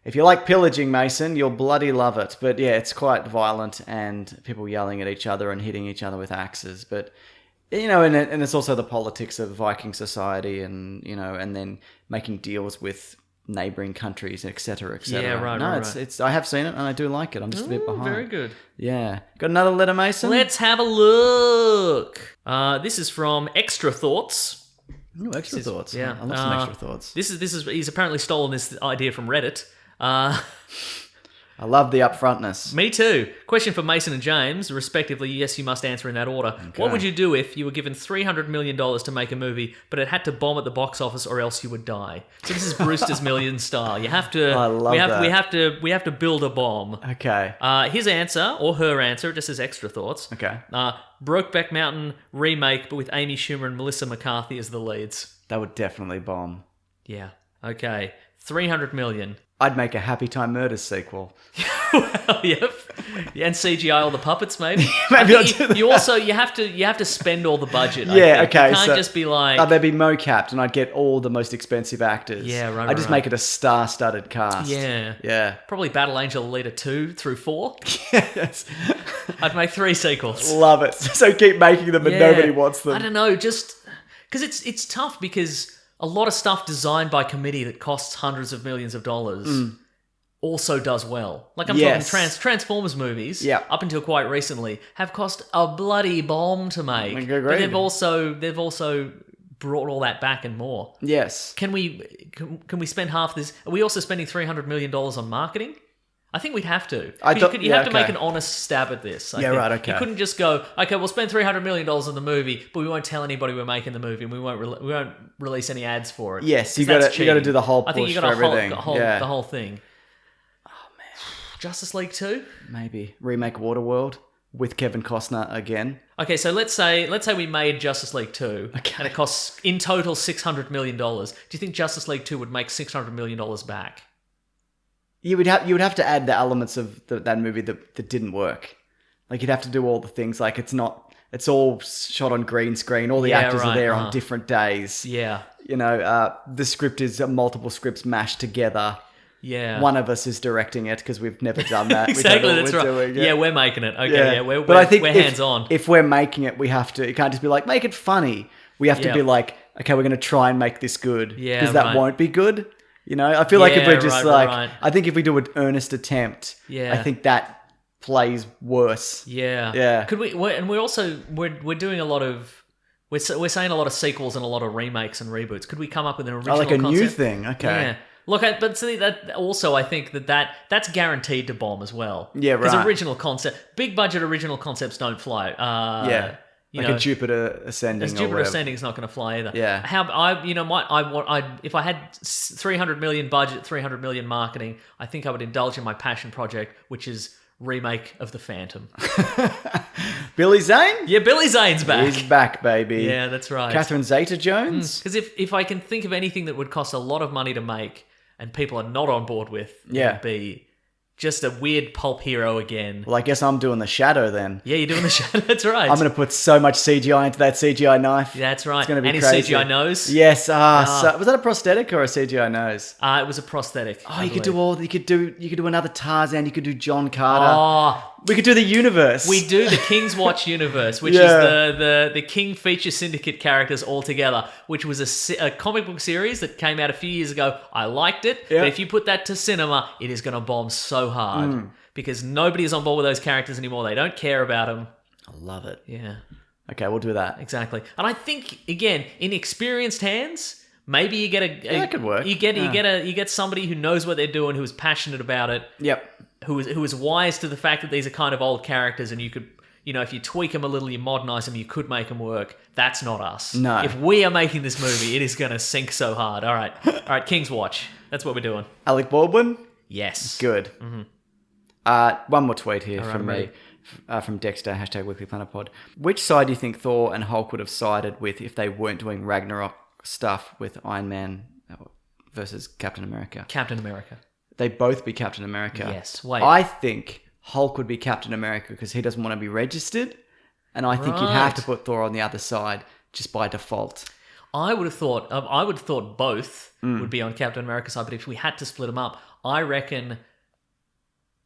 if you like pillaging, Mason, you'll bloody love it. But yeah, it's quite violent and people yelling at each other and hitting each other with axes. But and it's also the politics of Viking society, and and then making deals with neighboring countries, etc., etc. Yeah, right, No, right. it's I have seen it and I do like it. I'm just a bit Ooh, behind. very good. Yeah, got another letter, Mason. Let's have a look. This is from Extra Thoughts. Ooh, extra thoughts. Yeah, I love some extra thoughts. This is he's apparently stolen this idea from Reddit. I love the upfrontness. Me too. Question for Mason and James, respectively. Yes, you must answer in that order. What would you do if you were given $300 million to make a movie, but it had to bomb at the box office, or else you would die? So this is Brewster's Millions style. You have to. I love that. We have to build a bomb. Okay. His answer or her answer, just as Extra Thoughts. Okay. Brokeback Mountain remake, but with Amy Schumer and Melissa McCarthy as the leads. That would definitely bomb. Yeah. Okay. $300 million. I'd make a Happy Time Murders sequel. Well, yep. Yeah, and CGI all the puppets, maybe. Maybe I think you have to spend all the budget. Yeah, I think. okay. You can't just be like, they'd be mo-capped, and I'd get all the most expensive actors. Yeah, right, I'd just right. make it a star-studded cast. yeah. Probably Battle Angel Alita 2 through 4. Yes. I'd make 3 sequels. Love it. So keep making them, but nobody wants them. I don't know, just because it's tough because a lot of stuff designed by committee that costs hundreds of millions of dollars also does well. Like I'm talking Transformers movies, up until quite recently, have cost a bloody bomb to make. But they've also brought all that back and more. Yes. Can we spend half this? Are we also spending $300 million on marketing? I think we'd have to. You have to make an honest stab at this. I think. Right, okay. You couldn't just go, okay, we'll spend $300 million on the movie, but we won't tell anybody we're making the movie, and we won't release any ads for it. Yes, you got to do the whole push. I think you got to the whole thing. Oh man, Justice League 2? Maybe remake Waterworld with Kevin Costner again. Okay, so let's say we made Justice League 2, and it costs in total $600 million. Do you think Justice League 2 would make $600 million back? You would have to add the elements of that movie that didn't work. Like you'd have to do all the things like it's all shot on green screen. All the actors are there on different days. Yeah. You know, the script is multiple scripts mashed together. Yeah. One of us is directing it because we've never done that. Exactly, that's right. Doing, yeah, we're making it. Okay, we're hands on. If we're making it, we have to. It can't just be like, make it funny. We have to be like, okay, we're going to try and make this good. Yeah, because that won't be good. You know, I feel like if we're just I think if we do an earnest attempt, I think that plays worse. Yeah. Yeah. Could we? And we're doing a lot of. We're saying a lot of sequels and a lot of remakes and reboots. Could we come up with an original like a concept? new thing? Okay. Yeah. Look, but see that also I think that's guaranteed to bomb as well. Yeah, right. Because original concept, big budget original concepts don't fly. A Jupiter Ascending. Jupiter Ascending is not going to fly either. Yeah. If I had $300 million budget, $300 million marketing, I think I would indulge in my passion project, which is remake of The Phantom. Billy Zane? Yeah, Billy Zane's back. He's back, baby. Yeah, that's right. Catherine Zeta-Jones? Because if I can think of anything that would cost a lot of money to make and people are not on board with, it would be just a weird pulp hero again. Well, I guess I'm doing the Shadow then. Yeah, you're doing the Shadow. That's right. I'm going to put so much CGI into that CGI knife. That's right. It's going to be and crazy. his CGI nose. Yes. So, was that a prosthetic or a CGI nose? It was a prosthetic. Oh, you could do another Tarzan. You could do John Carter. We could do the universe. We do the King's Watch universe, which is the King Feature Syndicate characters all together, which was a comic book series that came out a few years ago. I liked it, but if you put that to cinema, it is going to bomb so hard because nobody is on board with those characters anymore. They don't care about them. I love it. Yeah. Okay, we'll do that. Exactly. And I think, again, in experienced hands, maybe you get that could work. You get somebody who knows what they're doing, who is passionate about it. Yep. Who is wise to the fact that these are kind of old characters and you could, if you tweak them a little, you modernize them, you could make them work. That's not us. No. If we are making this movie, it is going to sink so hard. All right, King's Watch. That's what we're doing. Alec Baldwin? Yes. Good. One more tweet here from me. From Dexter, #WeeklyPlanetPod. Which side do you think Thor and Hulk would have sided with if they weren't doing Ragnarok stuff with Iron Man versus Captain America? Captain America. They'd both be Captain America. Yes. Wait. I think Hulk would be Captain America because he doesn't want to be registered. And I think you'd have to put Thor on the other side just by default. I would have thought both would be on Captain America's side, but if we had to split them up, I reckon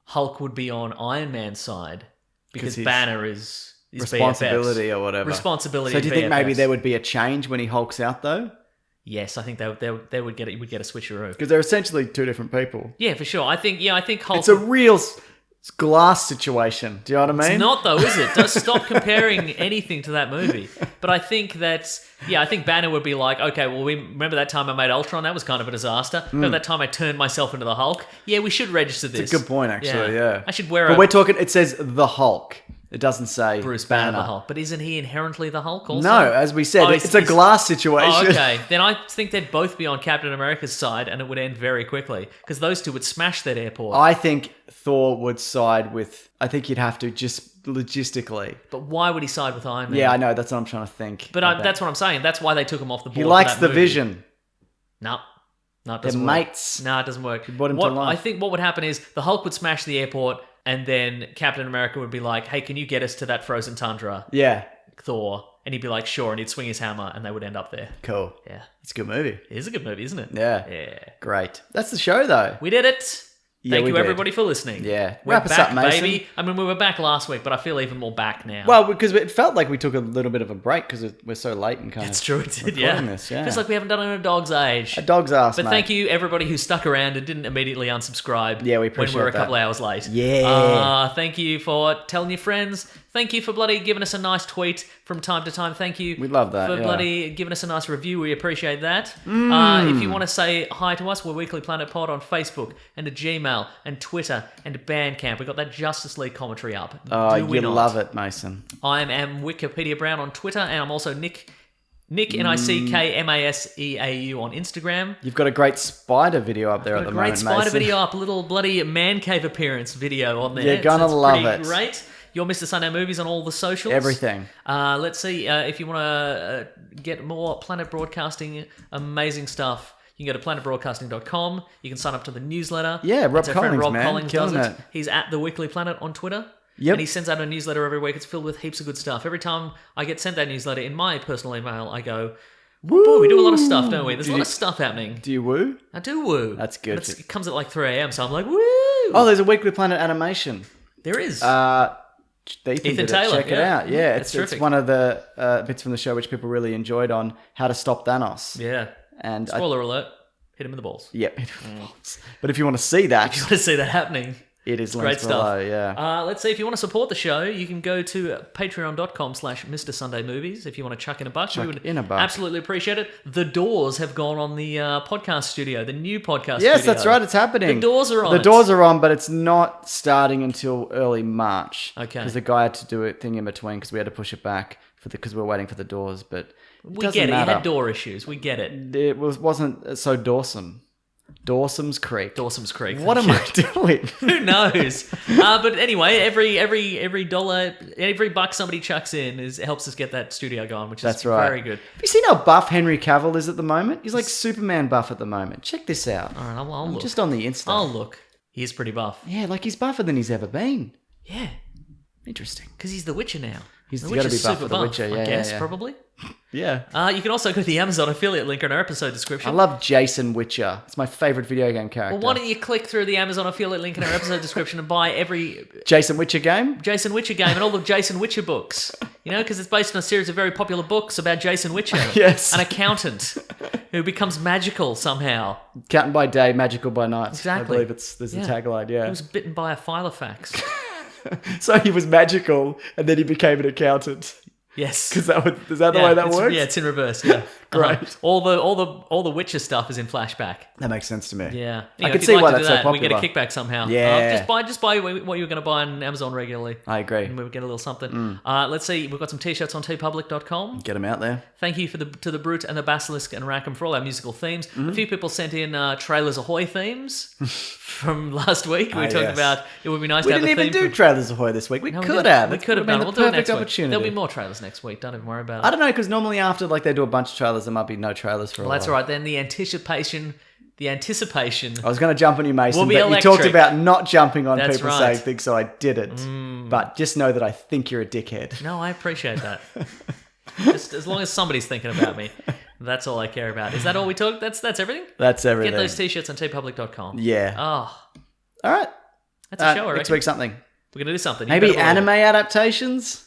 Hulk would be on Iron Man's side because Banner is responsibility BFFs. Or whatever. Responsibility. So do you think maybe there would be a change when he hulks out though? Yes, I think they would get a switcheroo because they're essentially two different people. Yeah, for sure. I think Hulk. It's a real glass situation. Do you know what I mean? It's not though, is it? Just stop comparing anything to that movie. But I think I think Banner would be like, okay, well, we remember that time I made Ultron. That was kind of a disaster. Remember that time I turned myself into the Hulk? Yeah, we should register this. It's a good point, actually. Yeah. I should wear. But we're talking. It says the Hulk. It doesn't say Bruce Banner the Hulk. But isn't he inherently the Hulk also? No, as we said, it's a glass situation. Oh, okay. Then I think they'd both be on Captain America's side and it would end very quickly because those two would smash that airport. I think Thor would side with... I think you'd have to just logistically. But why would he side with Iron Man? Yeah, I know. That's what I'm trying to think. But that's what I'm saying. That's why they took him off the board. He likes the Vision. No. No, it They're doesn't work. mates. No, it doesn't work. brought him to life. I think what would happen is the Hulk would smash the airport, and then Captain America would be like, "Hey, can you get us to that frozen tundra?" Yeah. Thor, and he'd be like, "Sure," and he'd swing his hammer, and they would end up there. Cool. Yeah, It's a good movie. it is a good movie, isn't it? Yeah. Yeah. Great. That's the show, though. We did it. Yeah, Thank we you, did. everybody, for listening. Yeah. We're Wrap us back, up, Mason. baby. I mean, we were back last week, but I feel even more back now. Well, because it felt like we took a little bit of a break because we're so late and kind That's of true, it did, yeah. recording this. Yeah. Feels like we haven't done it in a dog's age. A dog's ass, But mate. thank you, everybody who stuck around and didn't immediately unsubscribe. Yeah, we when appreciate we were a that. couple hours late. Yeah. Thank you for telling your friends. Thank you for bloody giving us a nice tweet from time to time. Thank you. We love that, For yeah. bloody giving us a nice review. We appreciate that. If you want to say hi to us, we're Weekly Planet Pod on Facebook and a Gmail and Twitter and Bandcamp. We got that Justice League commentary up. Oh, Do we you not? love it, Mason. I am Wikipedia Brown on Twitter, and I'm also Nick Nickmaseau on Instagram. You've got a great spider video up there at the Great moment, spider Mason. video up, a little bloody man cave appearance video on there. You're gonna It's love pretty it. Great. Your Mr. Sunday Movies on all the socials. Everything. Let's see if you want to get more Planet Broadcasting amazing stuff. You can go to planetbroadcasting.com. You can sign up to the newsletter. Yeah, Rob That's our friend Collins, Rob man. Collins Killing does it. it. He's at The Weekly Planet on Twitter. Yep. And he sends out a newsletter every week. It's filled with heaps of good stuff. Every time I get sent that newsletter in my personal email, I go, boy, we do a lot of stuff, don't we? There's a lot of stuff happening. Do you woo? I do woo. That's good. But it comes at like 3 a.m., so I'm like, woo! Oh, there's a Weekly Planet animation. There is. Ethan Ethan did it. Taylor, Check it yeah. out. Yeah, That's it's terrific. one of the bits from the show which people really enjoyed on how to stop Thanos. Yeah. And Spoiler alert. Hit him in the balls. Yep. But if you want to see that, If you want to see that happening, it is great linked stuff. below. Yeah. Let's see, if you want to support the show, you can go to patreon.com/Mr. Sunday Movies if you want to chuck in a buck. We would in a buck. absolutely appreciate it. The Doors have gone on the podcast studio, the new podcast Yes, studio. that's right. It's happening. The doors are on. The doors are on, but it's not starting until early March. Okay. Because the guy had to do a thing in between because we had to push it back because we were waiting for the doors. But We get it. You had door issues. We get it. It wasn't so Dawson. Dawson's Creek. Dawson's Creek. What am I doing? Who knows? But anyway, every dollar, every buck somebody chucks in helps us get that studio going, which That's is right. very good. Have you seen how buff Henry Cavill is at the moment? He's like Superman buff at the moment. Check this out. All right, I'll I'm look. just on the Insta. I'll look. He is pretty buff. Yeah, like he's buffer than he's ever been. Yeah, Interesting. because he's the Witcher now. He's the gotta Witcher's be buff super for The Witcher, I yeah, guess, yeah. probably. Yeah. You can also go to the Amazon affiliate link in our episode description. I love Jason Witcher. It's my favorite video game character. Well, why don't you click through the Amazon affiliate link in our episode description and buy every Jason Witcher game? Jason Witcher game and all the Jason Witcher books? You know, because it's based on a series of very popular books about Jason Witcher. Yes. An accountant who becomes magical somehow. Counting by day, magical by night. Exactly. I believe there's Yeah. the tagline, yeah. He was bitten by a Filofax. So he was magical and then he became an accountant. Yes. Is that the way that works? Yeah, it's in reverse. Yeah, Great. All the Witcher stuff is in flashback. That makes sense to me. Yeah, I if could you'd see like why to do that's so that, we get a popular. kickback somehow. Yeah. Just buy what you were going to buy on Amazon regularly. I agree. And we would get a little something. Let's see, we've got some t-shirts on tpublic.com. Get him out there. Thank you to the Brute and the Basilisk and Rackham for all our musical themes. A few people sent in Trailers Ahoy themes from last week. We were talking yes. about it would be nice We to have didn't a even theme. do Trailers Ahoy this week. We No, could have. We could have done it. We'll do it next week. Opportunity. There'll be more trailers next week. Don't even worry about it. I don't know, because normally after they do a bunch of trailers, there might be no trailers for a Well, while. that's all right. Then the anticipation. I was going to jump on you, Mason, Will be but you electric. talked about not jumping on That's people right. saying things, so I didn't. But just know that I think you're a dickhead. No, I appreciate that. Just as long as somebody's thinking about me, that's all I care about. Is that all we talk? That's everything. That's everything. Get those t-shirts on tpublic.com. Yeah. Oh, All right. that's a show. I Next reckon. week something. We're gonna do something. You Maybe better roll. anime adaptations?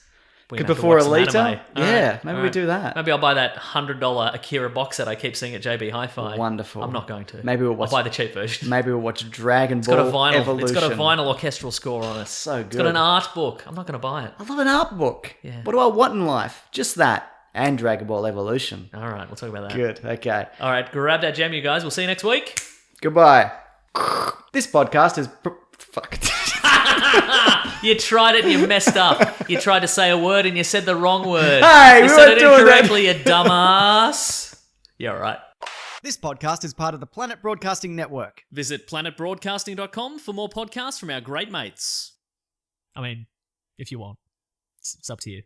We're gonna have to Before watch some Alita? anime. All Yeah, right, maybe all we right. do that. Maybe I'll buy that $100 Akira box set I keep seeing at JB Hi-Fi. Wonderful. I'm not going to. Maybe we'll I'll watch- buy the cheap version. Maybe we'll watch Dragon It's got a Ball vinyl. Evolution. It's got a vinyl orchestral score on it. So It's got good. an art book. I'm not going to buy it. I love an art book. Yeah. What do I want in life? Just that. And Dragon Ball Evolution. All right, we'll talk about that. Good. Okay. All right, grab that gem, you guys. We'll see you next week. Goodbye. This podcast is... Fuck. You tried it and you messed up. You tried to say a word and you said the wrong word. Hey, you we said weren't it doing that. incorrectly, you dumbass. Yeah, all right. This podcast is part of the Planet Broadcasting Network. Visit planetbroadcasting.com for more podcasts from our great mates. I mean, if you want. It's up to you.